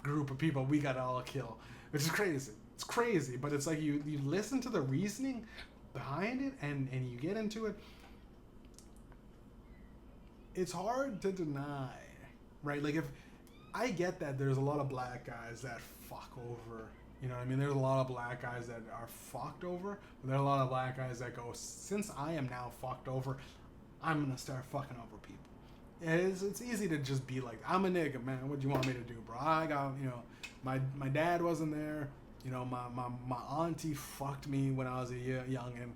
group of people we gotta all kill, which is crazy. It's crazy, but it's like you listen to the reasoning behind it and you get into it. It's hard to deny, right? Like, if I get that there's a lot of black guys that fuck over, you know what I mean? There's a lot of black guys that are fucked over, but there are a lot of black guys that go, since I am now fucked over, I'm gonna start fucking over people. And it's easy to just be like, I'm a nigga, man. What do you want me to do, bro? I got, you know, my dad wasn't there. You know, my auntie fucked me when I was a young, and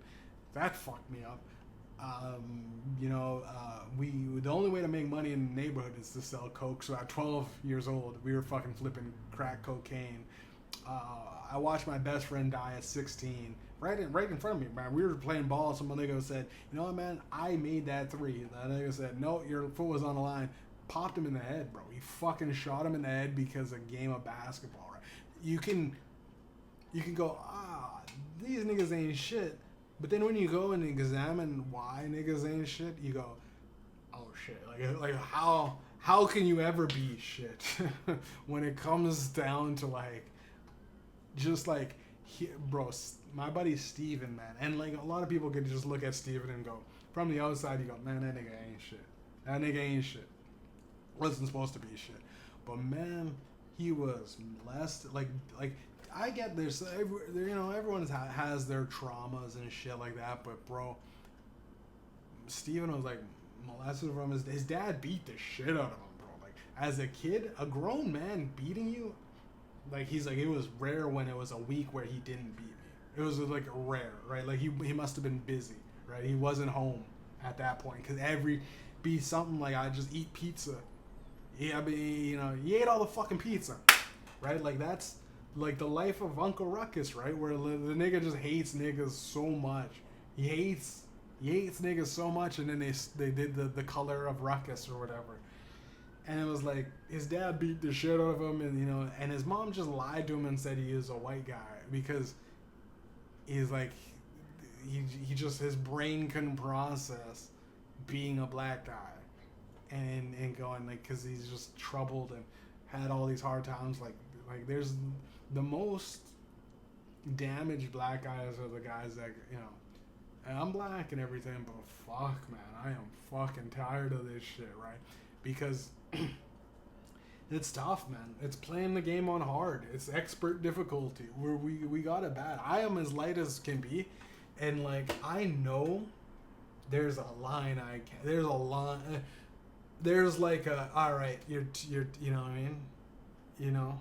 that fucked me up. You know, the only way to make money in the neighborhood is to sell coke. So at 12 years old, we were fucking flipping crack cocaine. I watched my best friend die at 16, right in front of me, man. We were playing ball. Some nigga said, "You know what, man? I made that three." That nigga said, "No, your foot was on the line." Popped him in the head, bro. He fucking shot him in the head because of a game of basketball. Right? You can go, these niggas ain't shit. But then when you go and examine why niggas ain't shit, you go, oh shit. Like how can you ever be shit when it comes down to like, just like, bro, my buddy Steven, man. And like a lot of people can just look at Steven and go, from the outside, you go, man, that nigga ain't shit. That nigga ain't shit. Wasn't supposed to be shit. But man, he was molested. Like I get there's, you know, everyone has their traumas and shit like that, but bro, Steven was like molested from his dad beat the shit out of him, bro. Like, as a kid, a grown man beating you, like, he's like, it was rare when it was a week where he didn't beat me. It was like rare, right? Like, he must have been busy, right? He wasn't home at that point, because be something like, I just eat pizza. Yeah, I mean, you know, he ate all the fucking pizza, right? Like, that's like the life of Uncle Ruckus, right? Where the nigga just hates niggas so much. He hates niggas so much, and then they did the color of Ruckus or whatever. And it was like, his dad beat the shit out of him, and you know, and his mom just lied to him and said he is a white guy because he's like, he just, his brain couldn't process being a black guy, and going, like, because he's just troubled and had all these hard times. Like there's the most damaged black guys are the guys that, you know, and I'm black and everything, but fuck, man, I am fucking tired of this shit, right? Because it's tough, man. It's playing the game on hard. It's expert difficulty. We got it bad. I am as light as can be, and like, I know there's a line there's like a, all right, you're you know what I mean, you know.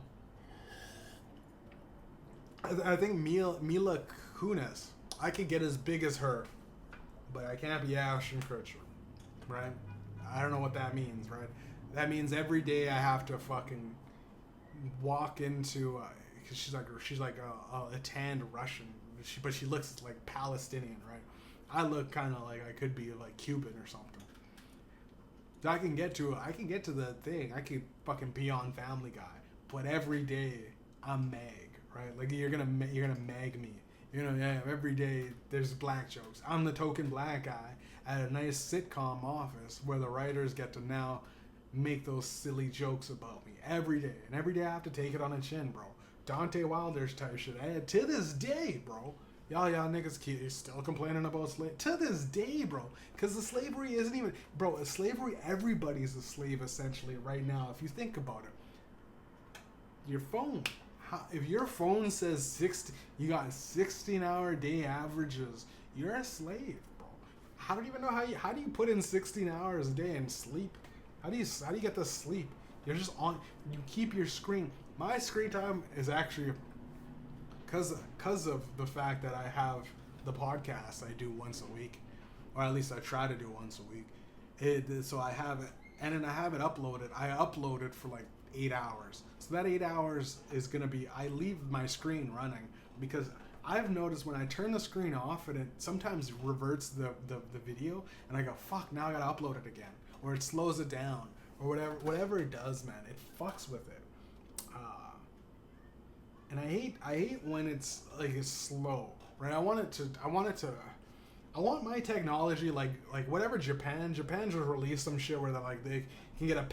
I think Mila Kunis, I could get as big as her, but I can't be Ashton Kutcher, right? I don't know what that means, right? That means every day I have to fucking walk into, cause she's like a tanned Russian, but she looks like Palestinian, right? I look kind of like I could be like Cuban or something. So I can get to the thing. I could fucking be on Family Guy, but every day I'm Meg. Right, like you're gonna mag me, you know. Yeah, every day there's black jokes. I'm the token black guy at a nice sitcom office where the writers get to now make those silly jokes about me every day, and every day I have to take it on the chin, bro. Dante Wilder's type shit. To this day, bro, y'all niggas still complaining about slavery to this day, bro. Because the slavery isn't even, bro. Slavery, everybody's a slave essentially right now. If you think about it, your phone. If your phone says you got 16-hour day averages, you're a slave, bro. How do you even know how do you put in 16 hours a day and sleep? How do you get to sleep? You're just on. You keep your screen. My screen time is actually because of the fact that I have the podcast I do once a week, or at least I try to do once a week. So I have it, and then I have it uploaded. I upload it for like 8 hours. So that 8 hours is going to be, I leave my screen running because I've noticed when I turn the screen off and it sometimes reverts the video, and I go, fuck, now I got to upload it again. Or it slows it down, or whatever it does, man, it fucks with it. And I hate when it's like, it's slow, right? I want it to I want my technology like whatever Japan just released some shit where they can get a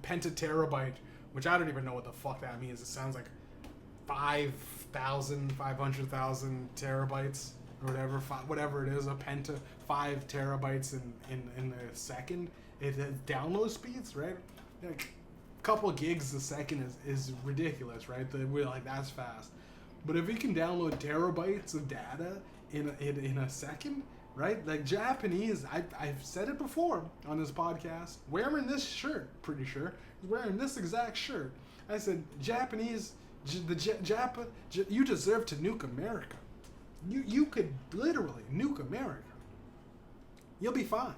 pentaterabyte, which I don't even know what the fuck that means. It sounds like 500,000 terabytes or whatever it is, a 5 terabytes in a second. It has download speeds, right? Like, a couple gigs a second is ridiculous, right? We're like, that's fast. But if we can download terabytes of data in a second, right? Like Japanese, I've said it before on this podcast. Wearing this shirt, pretty sure, wearing this exact shirt. I said, Japanese, you deserve to nuke America. You could literally nuke America. You'll be fine.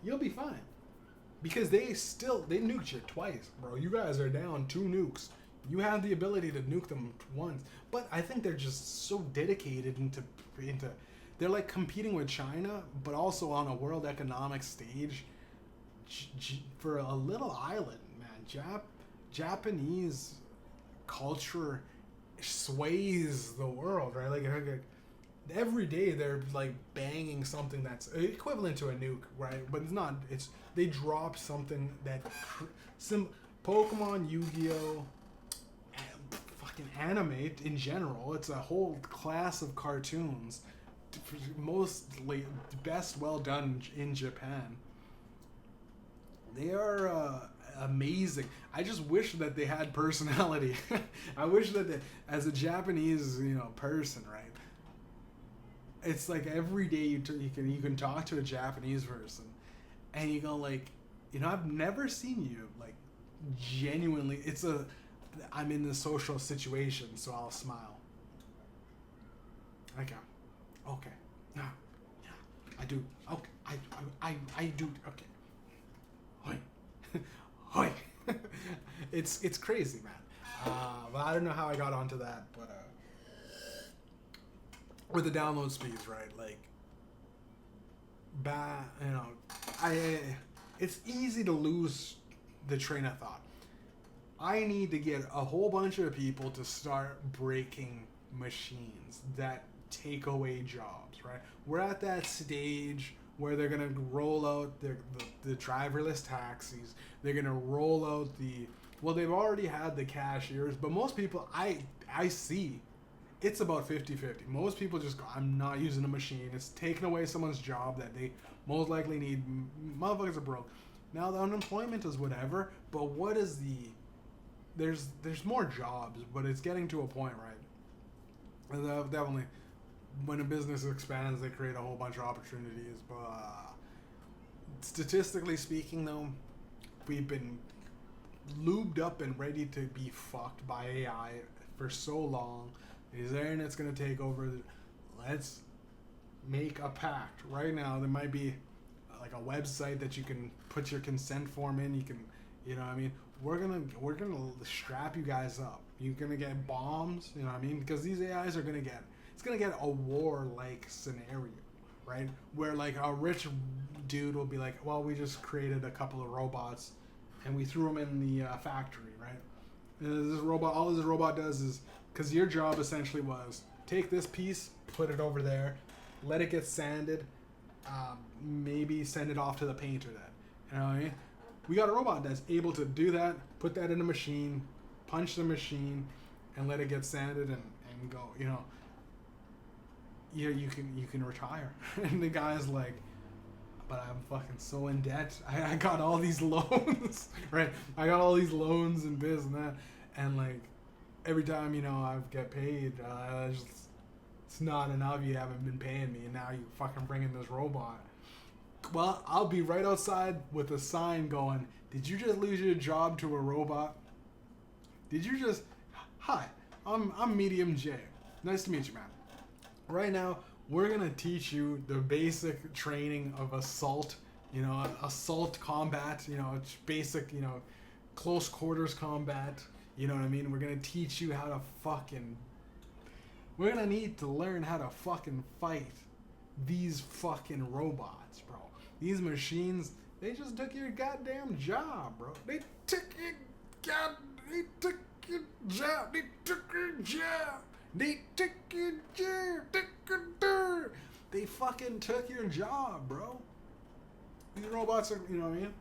You'll be fine. Because they nuked you twice, bro. You guys are down 2 nukes. You have the ability to nuke them once. But I think they're just so dedicated into they're like competing with China, but also on a world economic stage for a little island, man. Japanese culture sways the world, right? Like every day they're like banging something that's equivalent to a nuke, right? But it's not. They drop something that Pokemon, Yu-Gi-Oh, fucking anime in general. It's a whole class of cartoons, mostly best well done in Japan. They are amazing. I just wish that they had personality. I wish that as a Japanese, person, right? It's like every day you can talk to a Japanese person, and you go like, I've never seen you like genuinely. I'm in this social situation, so I'll smile. Okay, no, yeah, I do. Okay, I do. Okay, hoi, hoi. It's crazy, man. But I don't know how I got onto that, but with the download speeds, right? Like, it's easy to lose the train of thought. I need to get a whole bunch of people to start breaking machines that take away jobs, right? We're at that stage where they're going to roll out the driverless taxis. They're going to roll out they've already had the cashiers, but most people I see, it's about 50-50. Most people just go, I'm not using a machine. It's taking away someone's job that they most likely need. Motherfuckers are broke. Now the unemployment is whatever, but what is there's more jobs, but it's getting to a point, right? Definitely, when a business expands, they create a whole bunch of opportunities. But statistically speaking, though, we've been lubed up and ready to be fucked by AI for so long. Is there and it's going to take over? Let's make a pact. Right now, there might be like a website that you can put your consent form in. You can, what I mean? We're gonna strap you guys up. You're gonna get bombs, what I mean? Because these AIs are gonna get a war-like scenario, right? Where like a rich dude will be like, well, we just created a couple of robots and we threw them in the factory, right? And all this robot does is, because your job essentially was take this piece, put it over there, let it get sanded, maybe send it off to the painter then. You know what I mean? We got a robot that's able to do that, put that in a machine, punch the machine, and let it get sanded and go, you can retire. And the guy's like, but I'm fucking so in debt. I got all these loans, right? I got all these loans and this and that. And like, every time, I get paid, it's not enough. You haven't been paying me, and now you fucking bring in this robot. Well, I'll be right outside with a sign going, did you just lose your job to a robot? Did you just... Hi, I'm Mediumjay. Nice to meet you, man. Right now, we're going to teach you the basic training of assault, assault combat, basic, close quarters combat. You know what I mean? We're going to teach you how to fucking... We're going to need to learn how to fucking fight these fucking robots, bro. These machines, they just took your goddamn job, bro. They took your job. They took your job. They fucking took your job, bro. These robots are, you know what I mean?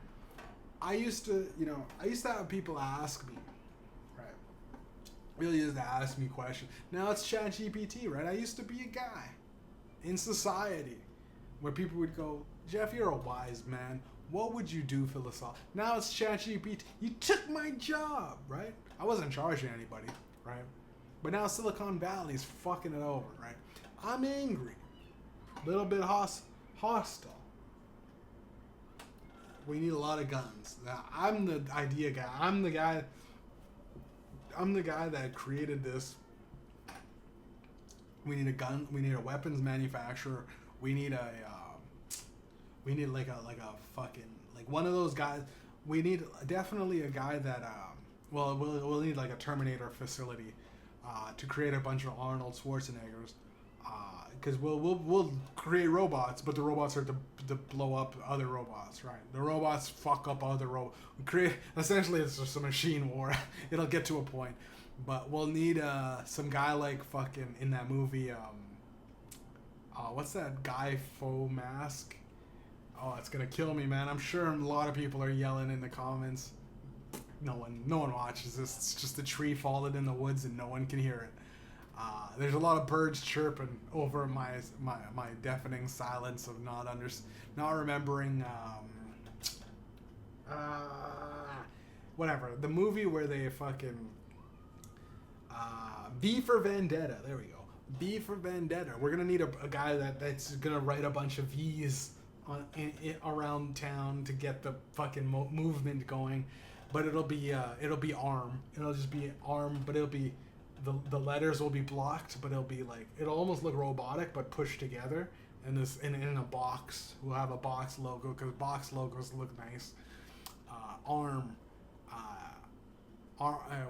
I used to have people ask me, right? Really used to ask me questions. Now it's ChatGPT, right? I used to be a guy in society where people would go, Jeff, you're a wise man. What would you do philosophically? Now it's ChatGPT. You took my job, right? I wasn't charging anybody, right? But now Silicon Valley's fucking it over, right? I'm angry. A little bit hostile. We need a lot of guns. Now, I'm the idea guy. I'm the guy that created this. We need a gun. We need a weapons manufacturer. We need like a fucking, like one of those guys. We need definitely a guy that we'll need like a Terminator facility to create a bunch of Arnold Schwarzeneggers. Because we'll create robots, but the robots are to blow up other robots, right? The robots fuck up other robots. Essentially, it's just a machine war. It'll get to a point, but we'll need some guy like fucking in that movie. What's that guy faux mask? Oh, it's gonna kill me, man. I'm sure a lot of people are yelling in the comments. No one watches this. It's just a tree falling in the woods and no one can hear it. There's a lot of birds chirping over my deafening silence of not remembering whatever, the movie where they fucking V for Vendetta. There we go. V for Vendetta. We're gonna need a guy that's gonna write a bunch of V's around town to get the fucking movement going, but it'll be A.R.M. It'll just be A.R.M. but it'll be the letters will be blocked, but it'll almost look robotic but pushed together. And this in a box, we'll have a box logo because box logos look nice. A.R.M.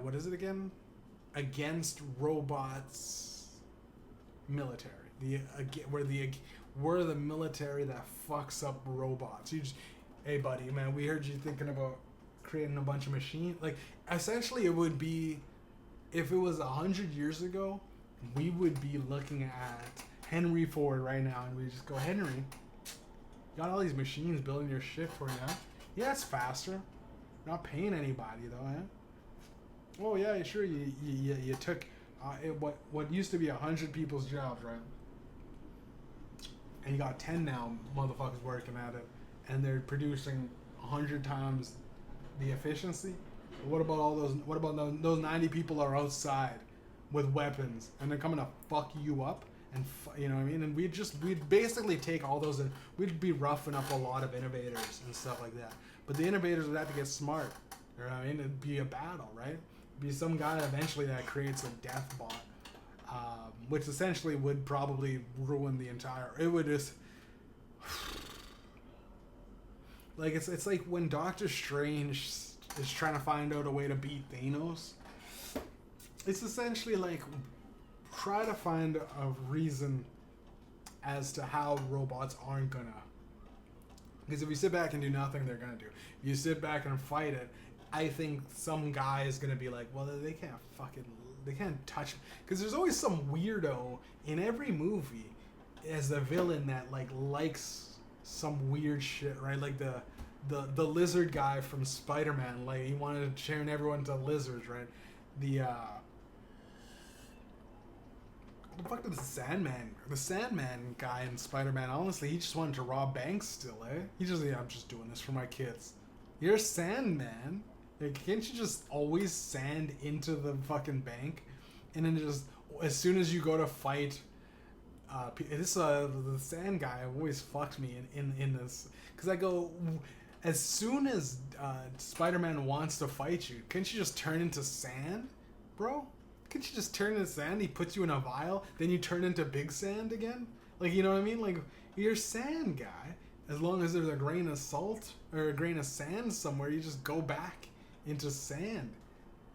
What is it again? Against robots, military. We're the military that fucks up robots. Hey buddy, man, we heard you thinking about creating a bunch of machines. Like, essentially, it would be, if it was 100 years ago, we would be looking at Henry Ford right now, and we just go, Henry, you got all these machines building your shit for you, huh? Yeah, it's faster. Not paying anybody though, eh? Oh yeah, sure. You took what used to be 100 people's jobs, right? And you got 10 now motherfuckers working at it, and they're producing 100 times the efficiency. What about all those? What about those 90 people are outside with weapons, and they're coming to fuck you up, and you know what I mean? And we'd basically take all those, and we'd be roughing up a lot of innovators and stuff like that. But the innovators would have to get smart. You know what I mean? It'd be a battle, right? It'd be some guy eventually that creates a death bot, which essentially would probably ruin the entire. It would just. Like it's like when Doctor Strange is trying to find out a way to beat Thanos. It's essentially like try to find a reason as to how robots aren't gonna. Because if you sit back and do nothing, they're gonna do. If you sit back and fight it, I think some guy is gonna be like, well, they can't touch. Because there's always some weirdo in every movie as the villain that likes some weird shit, right? Like the lizard guy from Spider-Man, like he wanted to turn everyone to lizards, right? The fuck did the Sandman guy in Spider-Man, honestly, he just wanted to rob banks still, eh? I'm just doing this for my kids. You're Sandman. Like, can't you just always sand into the fucking bank? And then just, as soon as you go to fight, the sand guy always fucked me in this. Because I go, as soon as Spider-Man wants to fight you, can't you just turn into sand, bro? Can't you just turn into sand? He puts you in a vial, then you turn into big sand again? Like, you know what I mean? Like, you're sand guy. As long as there's a grain of salt or a grain of sand somewhere, you just go back into sand,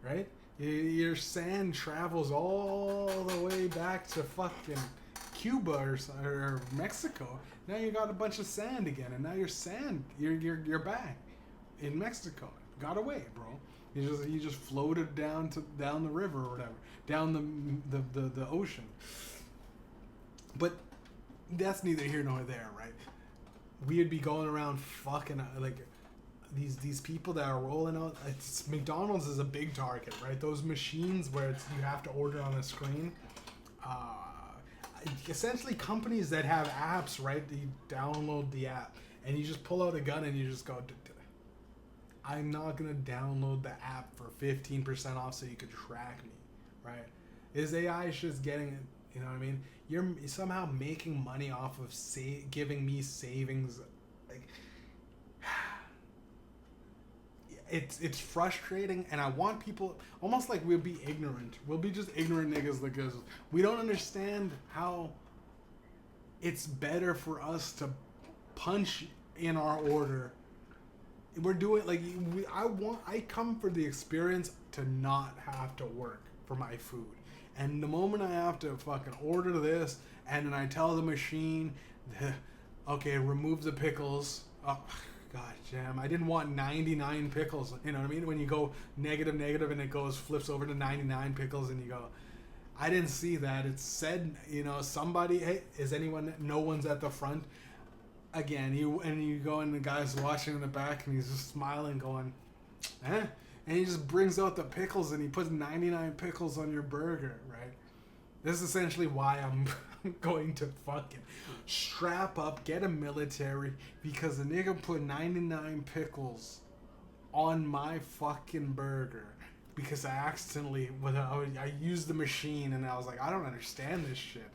right? Your sand travels all the way back to fucking Cuba or Mexico. Now you got a bunch of sand again, and now you're sand. You're back in Mexico. Got away, bro. You just floated down the river or whatever, down the ocean. But that's neither here nor there, right? We'd be going around fucking like these people that are rolling out. It's McDonald's is a big target, right? Those machines where you have to order on a screen. Uh, Essentially, companies that have apps, right? You download the app and you just pull out a gun and you just go. I'm not gonna download the app for 15% off so you could track me, right? Is AI just getting it? You know what I mean? You're somehow making money off of giving me savings, like it's frustrating, and I want people almost like we'll be ignorant. We'll be just ignorant niggas because we don't understand how it's better for us to punch in our order. We're doing like I come for the experience to not have to work for my food. And the moment I have to fucking order this and then I tell the machine, okay, remove the pickles. Oh, god damn. I didn't want 99 pickles. You know what I mean? When you go negative and it flips over to 99 pickles and you go, I didn't see that. It said, somebody, hey, is anyone, no one's at the front. Again, you go and the guy's watching in the back and he's just smiling going, eh? And he just brings out the pickles and he puts 99 pickles on your burger, right? This is essentially why I'm going to fucking strap up, get a military, because the nigga put 99 pickles on my fucking burger because I accidentally, I used the machine and I was like, I don't understand this shit.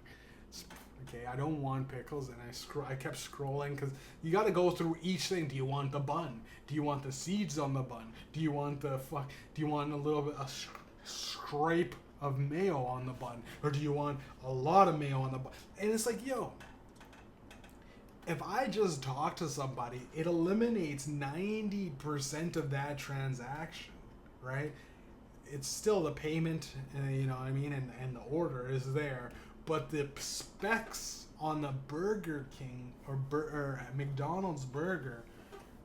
Okay, I don't want pickles, and I kept scrolling because you got to go through each thing. Do you want the bun? Do you want the seeds on the bun? Do you want Do you want a little bit a scrape of mayo on the bun, or do you want a lot of mayo on the bun? And it's like, yo, if I just talk to somebody, it eliminates 90% of that transaction, right? It's still the payment, you know what I mean, and the order is there. But the specs on the Burger King or McDonald's burger,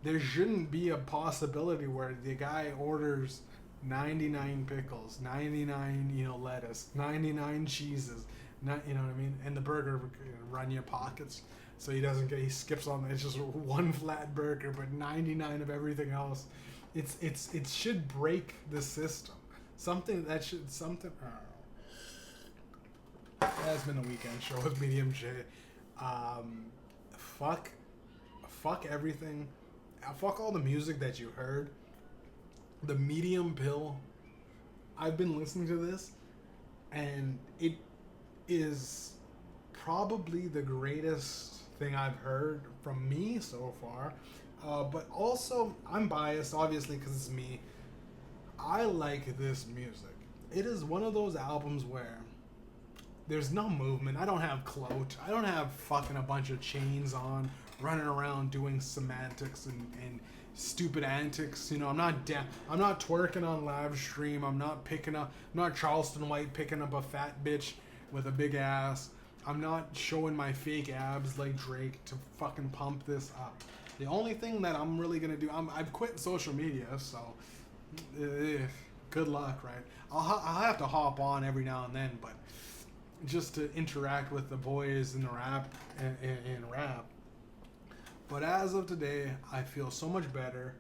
there shouldn't be a possibility where the guy orders 99 pickles, 99, lettuce, 99 cheeses, you know what I mean? And the burger run your pockets, so he skips on. It's just one flat burger, but 99 of everything else. It should break the system. Something. That's been the weekend show with Mediumjay. Fuck everything. Fuck all the music that you heard. The medium pill. I've been listening to this, and it is probably the greatest thing I've heard from me so far. But also, I'm biased, obviously, because it's me. I like this music. It is one of those albums where there's no movement. I don't have clout. I don't have fucking a bunch of chains on, running around doing semantics and stupid antics. I'm not twerking on live stream. I'm not Charleston White picking up a fat bitch with a big ass. I'm not showing my fake abs like Drake to fucking pump this up. The only thing that I'm really gonna do, I've quit social media, so good luck, right? I'll have to hop on every now and then, but just to interact with the boys in the rap and rap. But as of today, I feel so much better.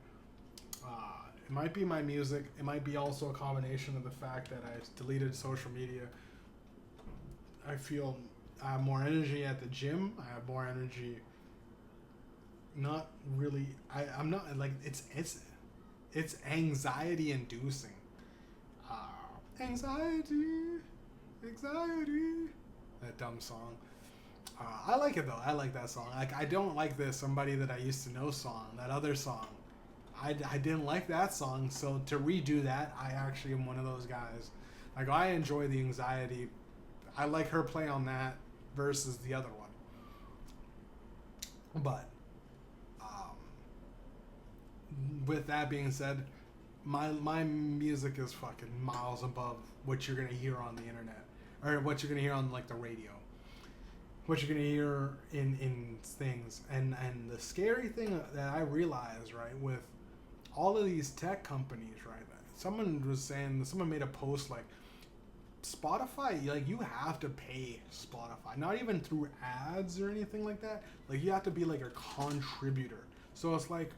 It might be my music. It might be also a combination of the fact that I deleted social media. I feel I have more energy at the gym. I have more energy. Not really. I'm not like it's anxiety inducing. Anxiety. That dumb song. I like it though. I like that song. Like, I don't like the Somebody That I Used to Know song. That other song. I didn't like that song. So to redo that, I actually am one of those guys. Like, I enjoy the anxiety. I like her play on that versus the other one. But with that being said, my music is fucking miles above what you're gonna hear on the internet, or what you're gonna hear on like the radio, what you're gonna hear in things. And the scary thing that I realized, right, with all of these tech companies, right, someone made a post like, Spotify, like, you have to pay Spotify, not even through ads or anything like that. Like, you have to be like a contributor. So it's like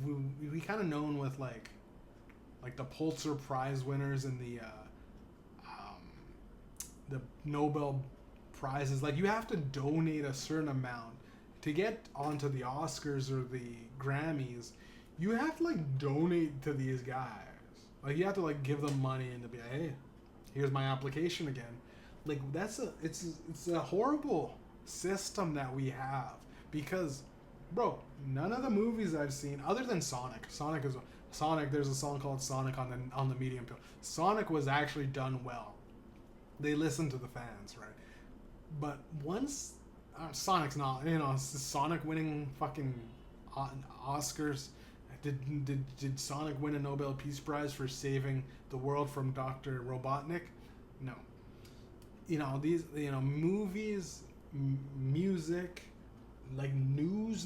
we kind of known with like the Pulitzer Prize winners and the Nobel prizes. Like, you have to donate a certain amount to get onto the Oscars or the Grammys. You have to like donate to these guys. Like, you have to like give them money and to be like, hey, here's my application again. Like, it's a horrible system that we have, because, bro, none of the movies I've seen other than Sonic. There's a song called Sonic on the Medium Pill. Sonic was actually done well. They listened to the fans, right? But once Sonic's not, Sonic winning fucking Oscars. Did Sonic win a Nobel Peace Prize for saving the world from Dr. Robotnik? No. These, movies, music, like news,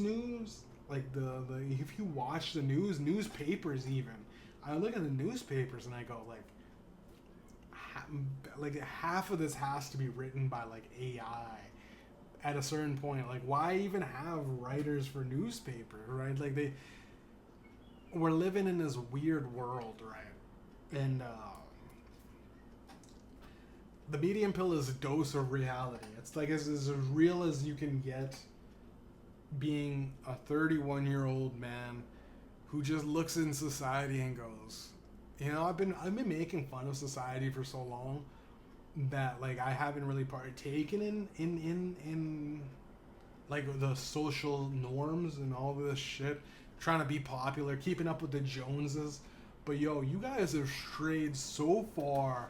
like the if you watch the newspapers even, I look at the newspapers and I go like half of this has to be written by like AI at a certain point. Like, why even have writers for newspaper, right? Like, we're living in this weird world, right? And the Medium Pill is a dose of reality. It's like as real as you can get, being a 31-year-old man who just looks in society and goes, I've been making fun of society for so long that like I haven't really partaken in like the social norms and all this shit, trying to be popular, keeping up with the Joneses. But yo, you guys have strayed so far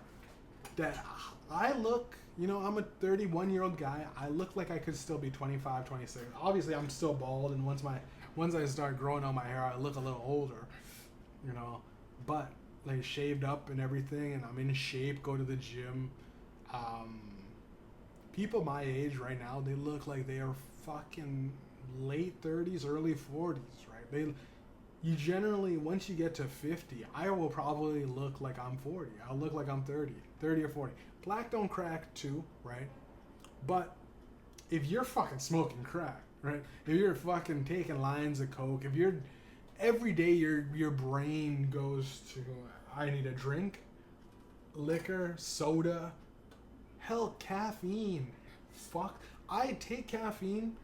that I look, I'm a 31-year-old guy. I look like I could still be 25, 26. Obviously, I'm still bald, and once I start growing out my hair, I look a little older, But like shaved up and everything, and I'm in shape. Go to the gym. People my age right now, they look like they are fucking late 30s, early 40s, right? You generally, once you get to 50, I will probably look like I'm 40. I'll look like I'm 30 or 40. Black don't crack too, right? But if you're fucking smoking crack, right? If you're fucking taking lines of coke, if you're every day your brain goes to, I need a drink, liquor, soda, hell, caffeine. Fuck, I take caffeine,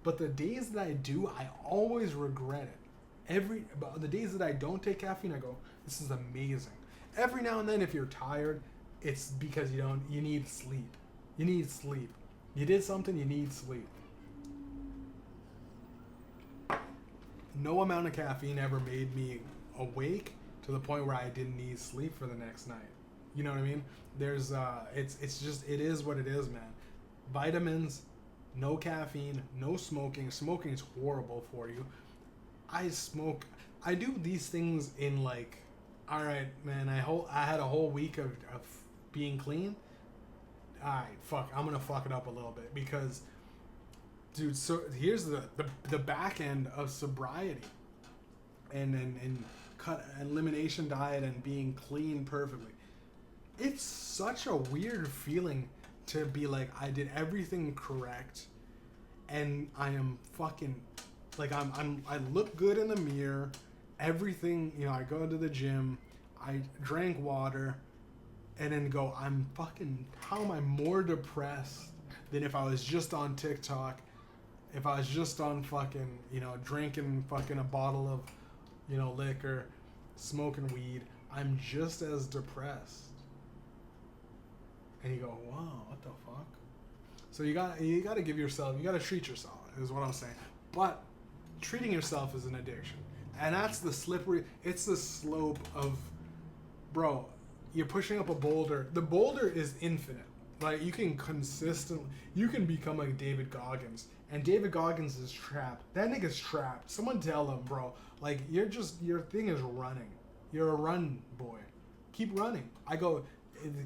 but the days that I do, I always regret it. The days that I don't take caffeine, I go, this is amazing. Every now and then, if you're tired, it's because you need sleep. You need sleep. You did something, you need sleep. No amount of caffeine ever made me awake to the point where I didn't need sleep for the next night. You know what I mean? There's it's just, it is what it is, man. Vitamins, no caffeine, no smoking. Smoking is horrible for you. I do these things in like, all right, man, I had a whole week of being clean. All right, fuck, I'm gonna fuck it up a little bit because, dude, so here's the back end of sobriety and cut elimination diet and being clean perfectly. It's such a weird feeling to be like, I did everything correct and I am fucking like, I look good in the mirror, everything, I go to the gym, I drank water, and then go, how am I more depressed than if I was just on TikTok, if I was just on fucking, drinking fucking a bottle of, liquor, smoking weed. I'm just as depressed. And you go, wow, what the fuck? So you gotta give yourself, you gotta treat yourself, is what I'm saying. But treating yourself is an addiction. And that's it's the slope of, bro, you're pushing up a boulder. The boulder is infinite. Like, you can become like David Goggins. And David Goggins is trapped. That nigga's trapped. Someone tell him, bro. Like, your thing is running. You're a run boy. Keep running. I go,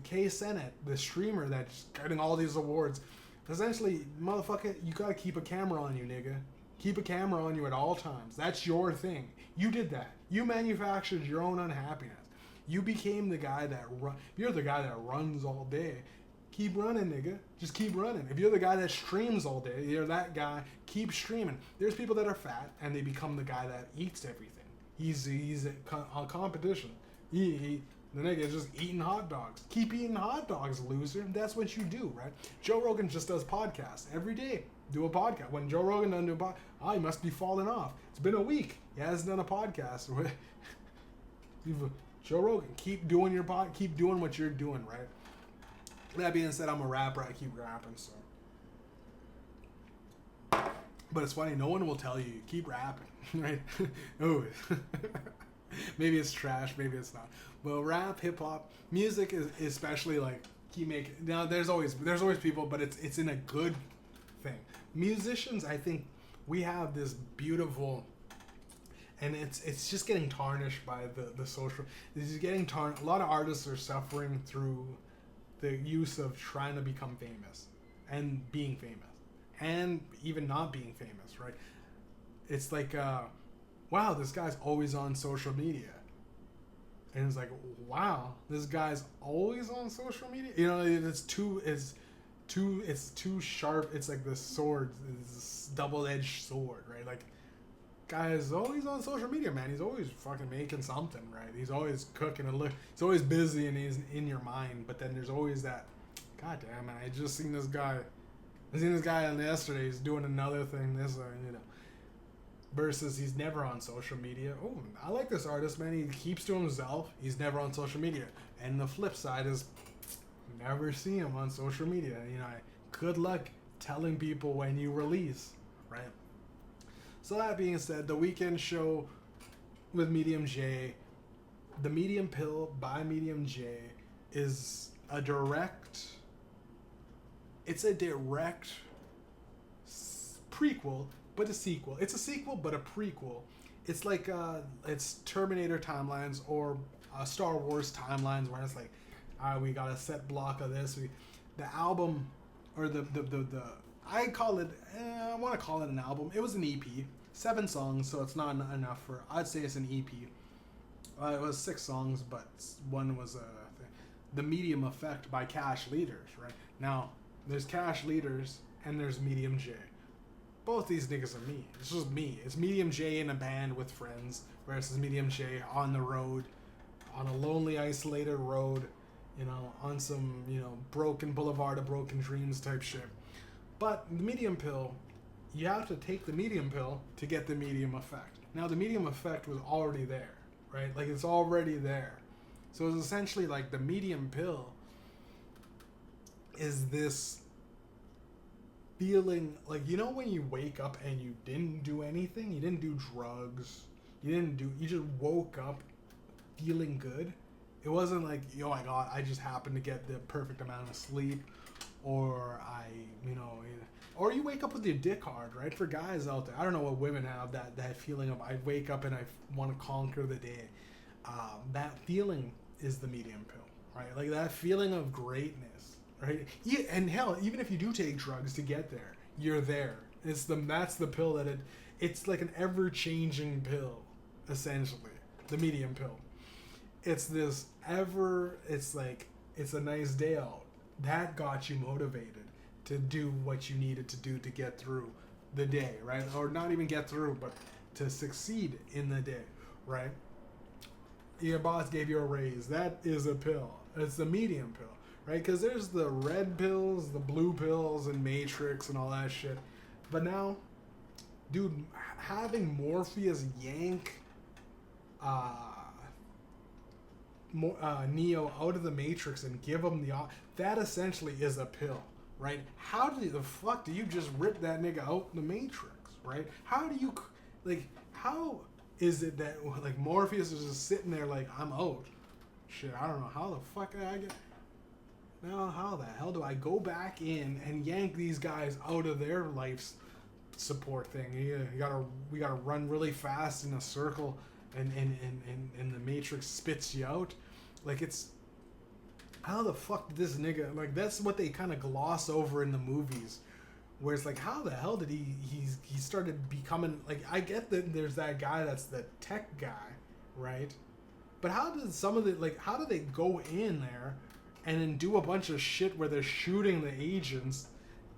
K Sennett, the streamer that's getting all these awards. Essentially, motherfucker, you gotta keep a camera on you, nigga. Keep a camera on you at all times. That's your thing. You did that. You manufactured your own unhappiness. You became the guy that you're the guy that runs all day. Keep running, nigga. Just keep running. If you're the guy that streams all day, you're that guy. Keep streaming. There's people that are fat and they become the guy that eats everything. He's a competition. The nigga is just eating hot dogs. Keep eating hot dogs, loser. That's what you do, right? Joe Rogan just does podcasts every day. Do a podcast. When Joe Rogan doesn't do a podcast, he must be falling off. It's been a week. He hasn't done a podcast. Joe Rogan, keep doing your keep doing what you're doing, right? That being said, I'm a rapper. I keep rapping, so. But it's funny. No one will tell you keep rapping, right? Oh, maybe it's trash. Maybe it's not. Well, rap, hip hop, music is especially like keep making. Now there's always people, but it's in a good thing. Musicians, I think we have this beautiful. And it's just getting tarnished by the social. This is getting tarnished. A lot of artists are suffering through the use of trying to become famous and being famous and even not being famous, right? It's like, wow, this guy's always on social media. And it's like, wow, this guy's always on social media. You know, it's too sharp. It's like this sword, this double-edged sword, right? Like, guy is always on social media, man. He's always fucking making something, right? He's always cooking and he's always busy and he's in your mind. But then there's always that, God damn, man, I just seen this guy. I seen this guy yesterday. He's doing another thing. Versus he's never on social media. Oh, I like this artist, man. He keeps to himself. He's never on social media. And the flip side is, never see him on social media. Good luck telling people when you release, right? So that being said, the weekend show with Mediumjay, The Medium Pill by Mediumjay is a direct prequel, but a sequel. It's a sequel, but a prequel. It's like it's Terminator timelines or Star Wars timelines, where it's like, all right, we got a set block of this. The album, or the I call it, I want to call it an album. It was an EP, 7 songs, so it's not enough for. I'd say it's an EP. It was 6 songs, but one was the Medium Effect by Cash Leaders. Right now, there's Cash Leaders and there's Mediumjay. Both these niggas are me. It's just me. It's Mediumjay in a band with friends versus Mediumjay on the road, on a lonely, isolated road, on some, broken boulevard of broken dreams type shit. But the medium pill, you have to take the medium pill to get the medium effect. Now, the medium effect was already there, right? Like, it's already there. So it's essentially like the medium pill is this feeling, like, when you wake up and you didn't do anything, you didn't do drugs, you just woke up feeling good. It wasn't like, oh my God, I just happened to get the perfect amount of sleep, or or you wake up with your dick hard, right? For guys out there, I don't know what women have, that feeling of I wake up and I want to conquer the day. That feeling is the medium pill, right? Like that feeling of greatness, right? Yeah, and hell, even if you do take drugs to get there, you're there. That's the pill it's like an ever-changing pill, essentially. The medium pill. It's a nice day out. That got you motivated to do what you needed to do to get through the day, right? Or not even get through, but to succeed in the day, right? Your boss gave you a raise. That is a pill. It's the medium pill, right? Because there's the red pills, the blue pills, and Matrix and all that shit. But now, dude, having Morpheus yank Neo out of the Matrix and give him that essentially is a pill, right? How the fuck do you just rip that nigga out the Matrix, right? How do you, how is it that, Morpheus is just sitting there like, I'm out? Shit, I don't know how the fuck I get. Now, how the hell do I go back in and yank these guys out of their life's support thing? We gotta run really fast in a circle, and the Matrix spits you out. It's, how the fuck did this nigga, that's what they kind of gloss over in the movies, where it's like, how the hell did he started becoming, I get that there's that guy that's the tech guy, right? But how did some of the how do they go in there and then do a bunch of shit where they're shooting the agents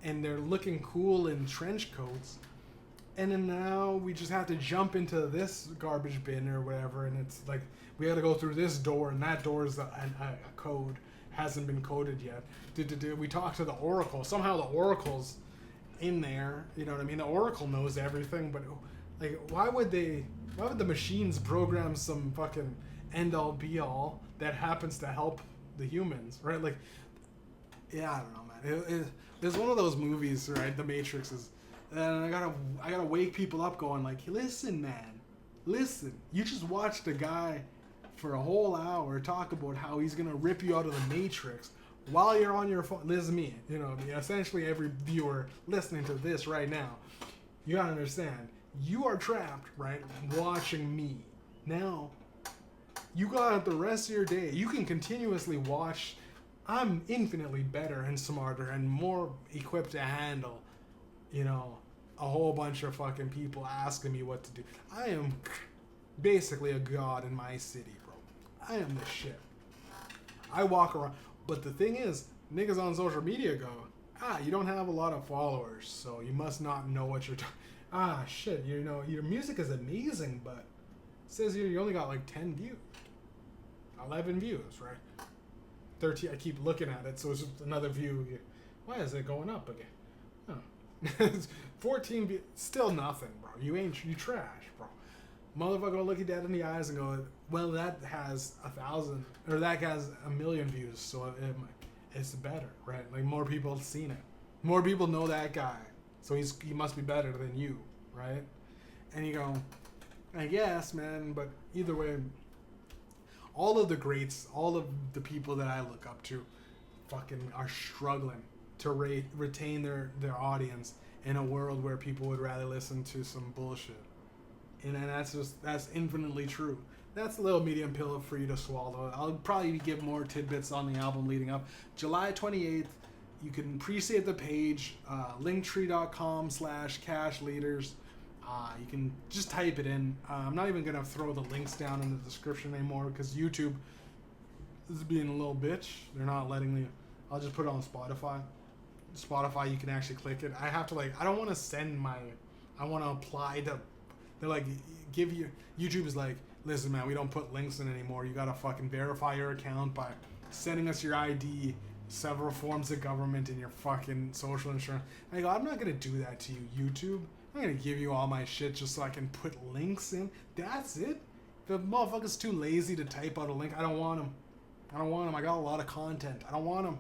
and they're looking cool in trench coats, and then now we just have to jump into this garbage bin or whatever, and it's like we got to go through this door, and that door is a code, hasn't been coded yet. We talk to the Oracle. Somehow the Oracle's in there. You know what I mean? The Oracle knows everything, but like, why would the machines program some fucking end all be all that happens to help the humans, right? Like, yeah, I don't know, man. There's one of those movies, right? The Matrix is, and I gotta wake people up, going like, listen, man, listen. You just watched a guy for a whole hour talk about how he's gonna rip you out of the Matrix while you're on your phone. This is me, you know. Essentially, every viewer listening to this right now, you gotta understand, you are trapped, right, watching me. Now, you got the rest of your day. You can continuously watch. I'm infinitely better and smarter and more equipped to handle, you know, a whole bunch of fucking people asking me what to do. I am basically a god in my city, bro. I am the shit. I walk around. But the thing is, niggas on social media go, you don't have a lot of followers, so you must not know what you're talking. Shit, you know, your music is amazing, but it says here you only got like 10 views. 11 views, right? 13, I keep looking at it, so it's just another view. Why is it going up again? Oh. 14 views, still nothing, bro. You trash, bro. Motherfucker will look you dead in the eyes and go, well, that has 1,000, or that has 1,000,000 views, so it's better, right? Like, more people have seen it. More people know that guy, so he must be better than you, right? And you go, I guess, man, but either way, all of the greats, all of the people that I look up to fucking are struggling to retain their audience in a world where people would rather listen to some bullshit. And that's infinitely true. That's a little medium pill for you to swallow. I'll probably give more tidbits on the album leading up. July 28th, you can pre-save the page, linktree.com/cashleaders. You can just type it in. I'm not even going to throw the links down in the description anymore because YouTube is being a little bitch. They're not letting me. I'll just put it on Spotify. Spotify, you can actually click it. I have to, I don't want to send I want to apply to, they're like, YouTube is like, listen, man, we don't put links in anymore. You got to fucking verify your account by sending us your ID, several forms of government, and your fucking social insurance. I go, I'm not going to do that to you, YouTube. I'm going to give you all my shit just so I can put links in. That's it? The motherfucker's too lazy to type out a link. I don't want him. I got a lot of content. I don't want him.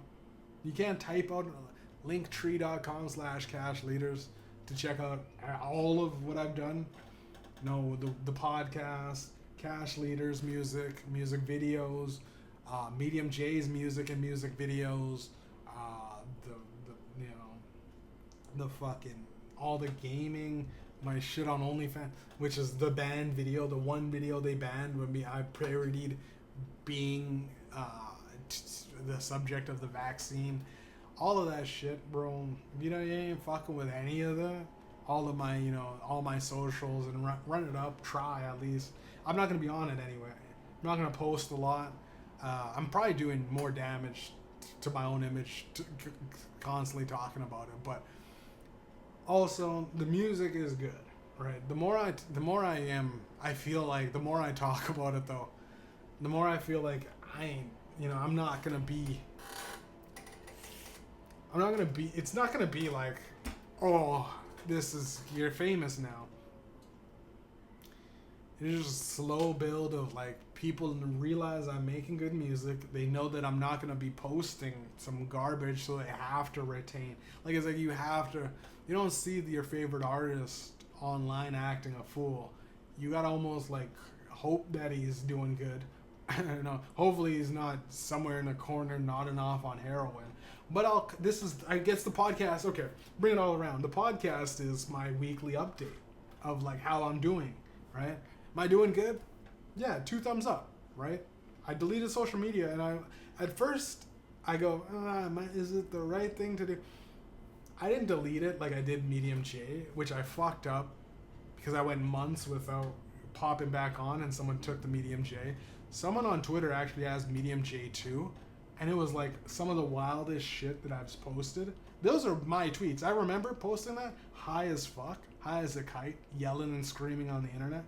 You can't type out linktree.com/cashleaders to check out all of what I've done. No, the podcast, Cash Leaders music videos, Mediumjay's music and music videos, the fucking all the gaming, my shit on OnlyFans, which is the banned video, the one video they banned when I parodied being the subject of the vaccine. All of that shit, bro. You ain't fucking with any of that. All of my, all my socials, and run it up. Try at least. I'm not gonna be on it anyway. I'm not gonna post a lot. I'm probably doing more damage to my own image, constantly talking about it. But also, the music is good, right? The more I feel like the more I talk about it, though, the more I feel like I'm not gonna be. It's not gonna be like, oh, you're famous now. It's just a slow build of people realize I'm making good music. They know that I'm not gonna be posting some garbage, so they have to retain. It's like you have to. You don't see your favorite artist online acting a fool. You gotta almost hope that he's doing good. Hopefully he's not somewhere in a corner nodding off on heroin. But I guess the podcast, okay, bring it all around. The podcast is my weekly update of how I'm doing, right? Am I doing good? Yeah, 2 thumbs up, right? I deleted social media, and at first I go, is it the right thing to do? I didn't delete it like I did Mediumjay, which I fucked up because I went months without popping back on, and someone took the Mediumjay. Someone on Twitter actually has Mediumjay too, and it was like some of the wildest shit that I've posted. Those are my tweets. I remember posting that high as fuck, high as a kite, yelling and screaming on the internet.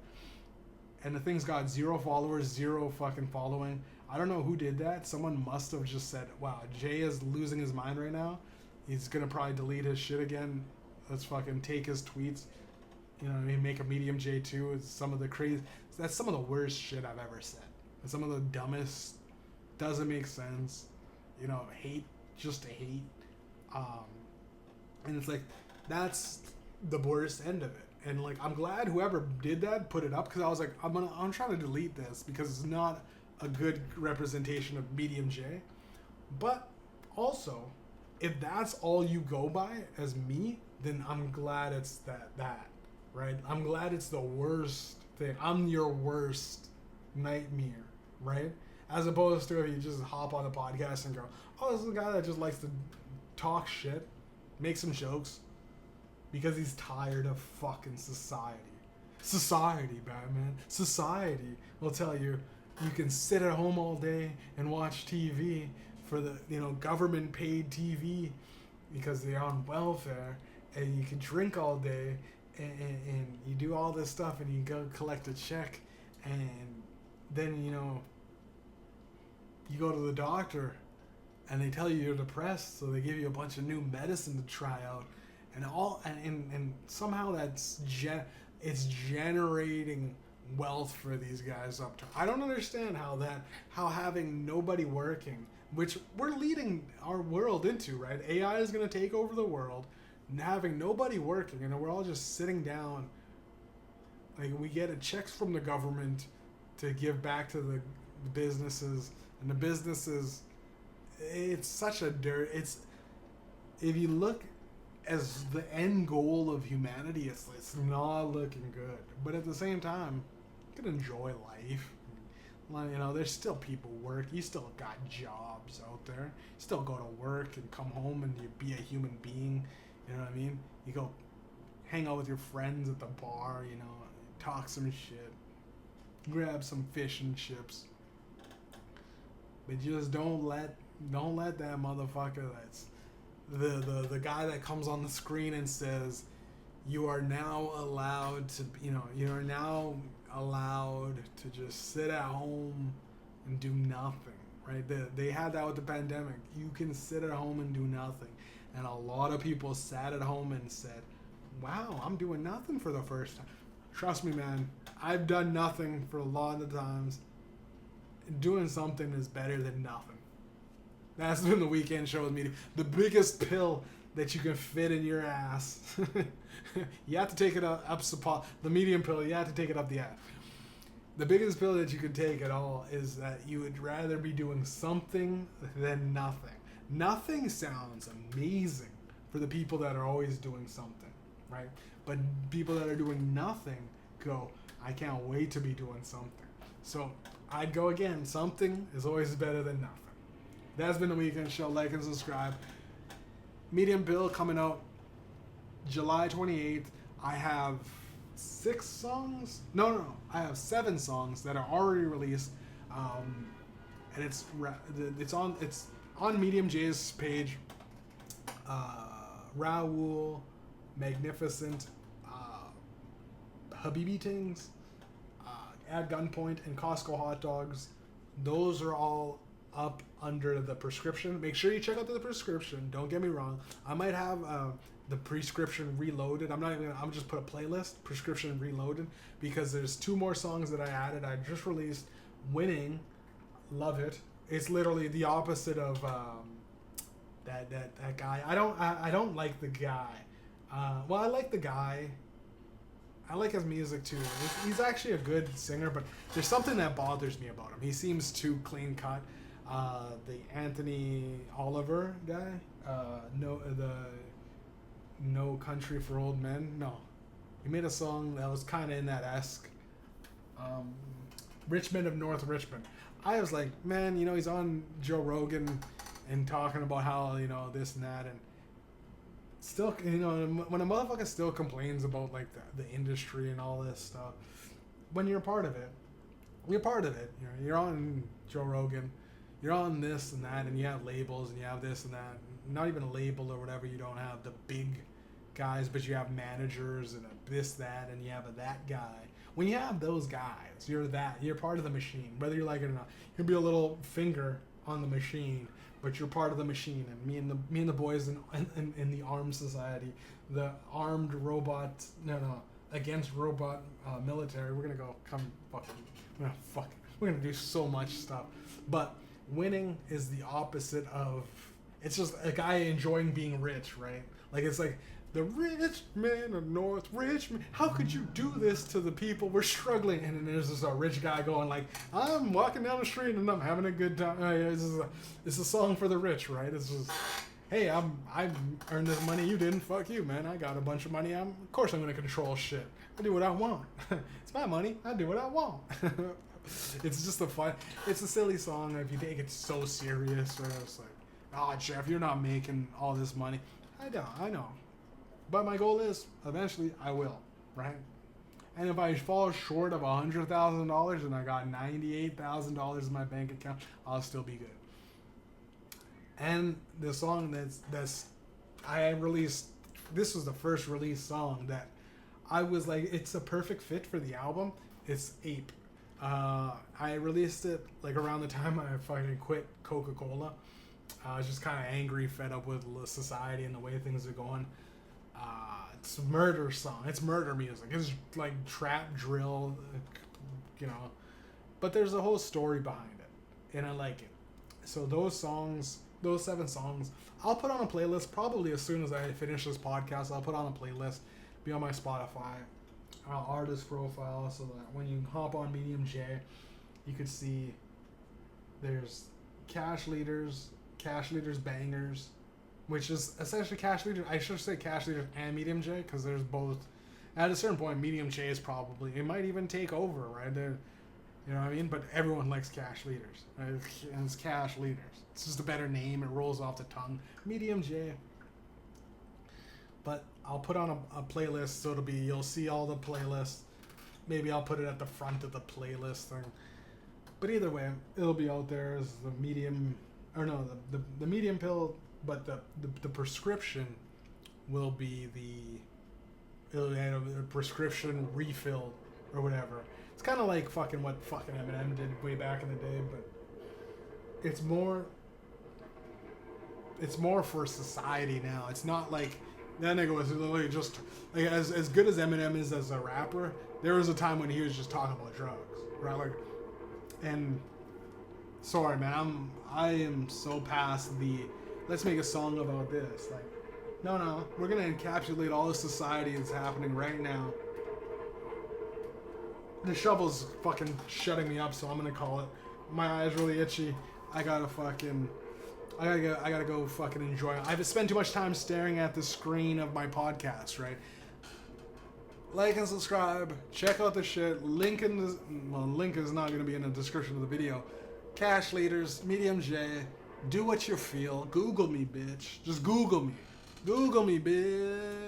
And the thing's got 0 followers, 0 fucking following. I don't know who did that. Someone must have just said, wow, Jay is losing his mind right now. He's going to probably delete his shit again. Let's fucking take his tweets. You know what I mean? Make a Mediumjay too. It's some of the crazy... That's some of the worst shit I've ever said. It's some of the dumbest... Doesn't make sense. You know, hate just to hate. And it's like, that's the worst end of it. And like, I'm glad whoever did that put it up, because I was like, I'm trying to delete this because it's not a good representation of Mediumjay. But also, if that's all you go by as me, then I'm glad it's that, right? I'm glad it's the worst thing. I'm your worst nightmare, right? As opposed to if you just hop on a podcast and go, oh, this is a guy that just likes to talk shit, make some jokes, because he's tired of fucking society. Society, Batman. Society will tell you you can sit at home all day and watch TV for the, you know, government paid TV because they're on welfare, and you can drink all day and you do all this stuff and you go collect a check, and then, you know, you go to the doctor and they tell you you're depressed, so they give you a bunch of new medicine to try out, and somehow that's it's generating wealth for these guys up to. I don't understand how having nobody working, which we're leading our world into, right? AI is going to take over the world, and having nobody working, and we're all just sitting down. Like, we get checks from the government to give back to the businesses, and the businesses, it's such a dirt. It's, if you look as the end goal of humanity, it's not looking good. But at the same time, you can enjoy life. You know, there's still people work. You still got jobs out there. You still go to work and come home and you be a human being. You know what I mean? You go hang out with your friends at the bar, you know, talk some shit, grab some fish and chips. But you just don't let that motherfucker that's the guy that comes on the screen and says, you are now allowed to, you know, you are now allowed to just sit at home and do nothing, right? They had that with the pandemic. You can sit at home and do nothing. And a lot of people sat at home and said, wow, I'm doing nothing for the first time. Trust me, man, I've done nothing for a lot of times. Doing something is better than nothing. That's been the weekend show with me. The biggest pill that you can fit in your ass. You have to take it up the medium pill, you have to take it up the ass. The biggest pill that you could take at all is that you would rather be doing something than nothing. Nothing sounds amazing for the people that are always doing something, right? But people that are doing nothing go, I can't wait to be doing something. So I'd go again. Something is always better than nothing. That's been the weekend show. Like and subscribe. Medium Bill coming out July 28th. I have 6 songs. No. I have 7 songs that are already released, and it's on Mediumjay's page. Raoul, Magnificent, Habibi Tings, At Gunpoint, and Costco Hot Dogs. Those are all up under the prescription. Make sure you check out the prescription. Don't get me wrong. I might have the prescription reloaded. I'm just put a playlist, prescription reloaded, because there's 2 more songs that I added. I just released Winning. Love it. It's literally the opposite of that guy. I don't like the guy. Well, I like the guy. I like his music too. He's actually a good singer, but there's something that bothers me about him. He seems too clean cut. The Anthony Oliver guy, No Country for Old Men. No, he made a song that was kind of in that esque. Richmond of North Richmond. I was like, man, you know, he's on Joe Rogan and talking about how, you know, this and that, and still, you know, when a motherfucker still complains about like the industry and all this stuff, when you're part of it, you're part of it. You're on Joe Rogan, you're on this and that, and you have labels and you have this and that. Not even a label or whatever. You don't have the big guys, but you have managers and a this, that, and you have a that guy. When you have those guys, you're part of the machine, whether you like it or not. You'll be a little finger on the machine, but you're part of the machine. And me and the boys in the A.R.M society, the armed robot, against robot military. We're gonna do so much stuff. But winning is the opposite of. It's just a guy enjoying being rich, right? Like it's like the rich man of North Richmond. How could you do this to the people? We're struggling. And then there's this rich guy going like, I'm walking down the street and I'm having a good time. It's a song for the rich, right? It's just, hey, I earned this money. You didn't. Fuck you, man. I got a bunch of money. Of course I'm gonna control shit. I do what I want. It's my money. I do what I want. It's just it's a silly song. If you take it so serious, or it's like, oh, Jeff, you're not making all this money. I know. But my goal is, eventually, I will, right? And if I fall short of $100,000 and I got $98,000 in my bank account, I'll still be good. And the song I released, this was the first release song that I was like, it's a perfect fit for the album. It's Ape. I released it like around the time I fucking quit Coca-Cola. I was just kind of angry, fed up with society and the way things are going. It's a murder song. It's murder music. It's like trap drill, But there's a whole story behind it, and I like it. So those 7 songs, I'll put on a playlist probably as soon as I finish this podcast. I'll put on a playlist, be on my Spotify, artist profile, so that when you hop on Mediumjay, you could see there's Cash Leaders Bangers, which is essentially Cash Leaders. I should say Cash Leaders and Mediumjay, because there's both. At a certain point, Mediumjay is probably, it might even take over, right? You know what I mean? But everyone likes Cash Leaders, right? And it's Cash Leaders. It's just a better name. It rolls off the tongue. Mediumjay. But I'll put on a playlist, so you'll see all the playlists. Maybe I'll put it at the front of the playlist thing. But either way, it'll be out there as the medium, the medium pill, but the prescription will be the prescription refill or whatever. It's kind of like fucking what fucking Eminem did way back in the day, but it's more for society now. It's not like that nigga was literally just like as good as Eminem is as a rapper. There was a time when he was just talking about drugs, right? Like, and sorry, man, I am so past the let's make a song about this. Like, no, we're gonna encapsulate all the society that's happening right now. The shovel's fucking shutting me up, so I'm gonna call it. My eye's really itchy. I gotta go fucking enjoy it. I've spent too much time staring at the screen of my podcast, right? Like and subscribe. Check out the shit. Link is not gonna be in the description of the video. Cash Leaders, Mediumjay. Do what you feel. Google me, bitch. Just Google me. Google me, bitch.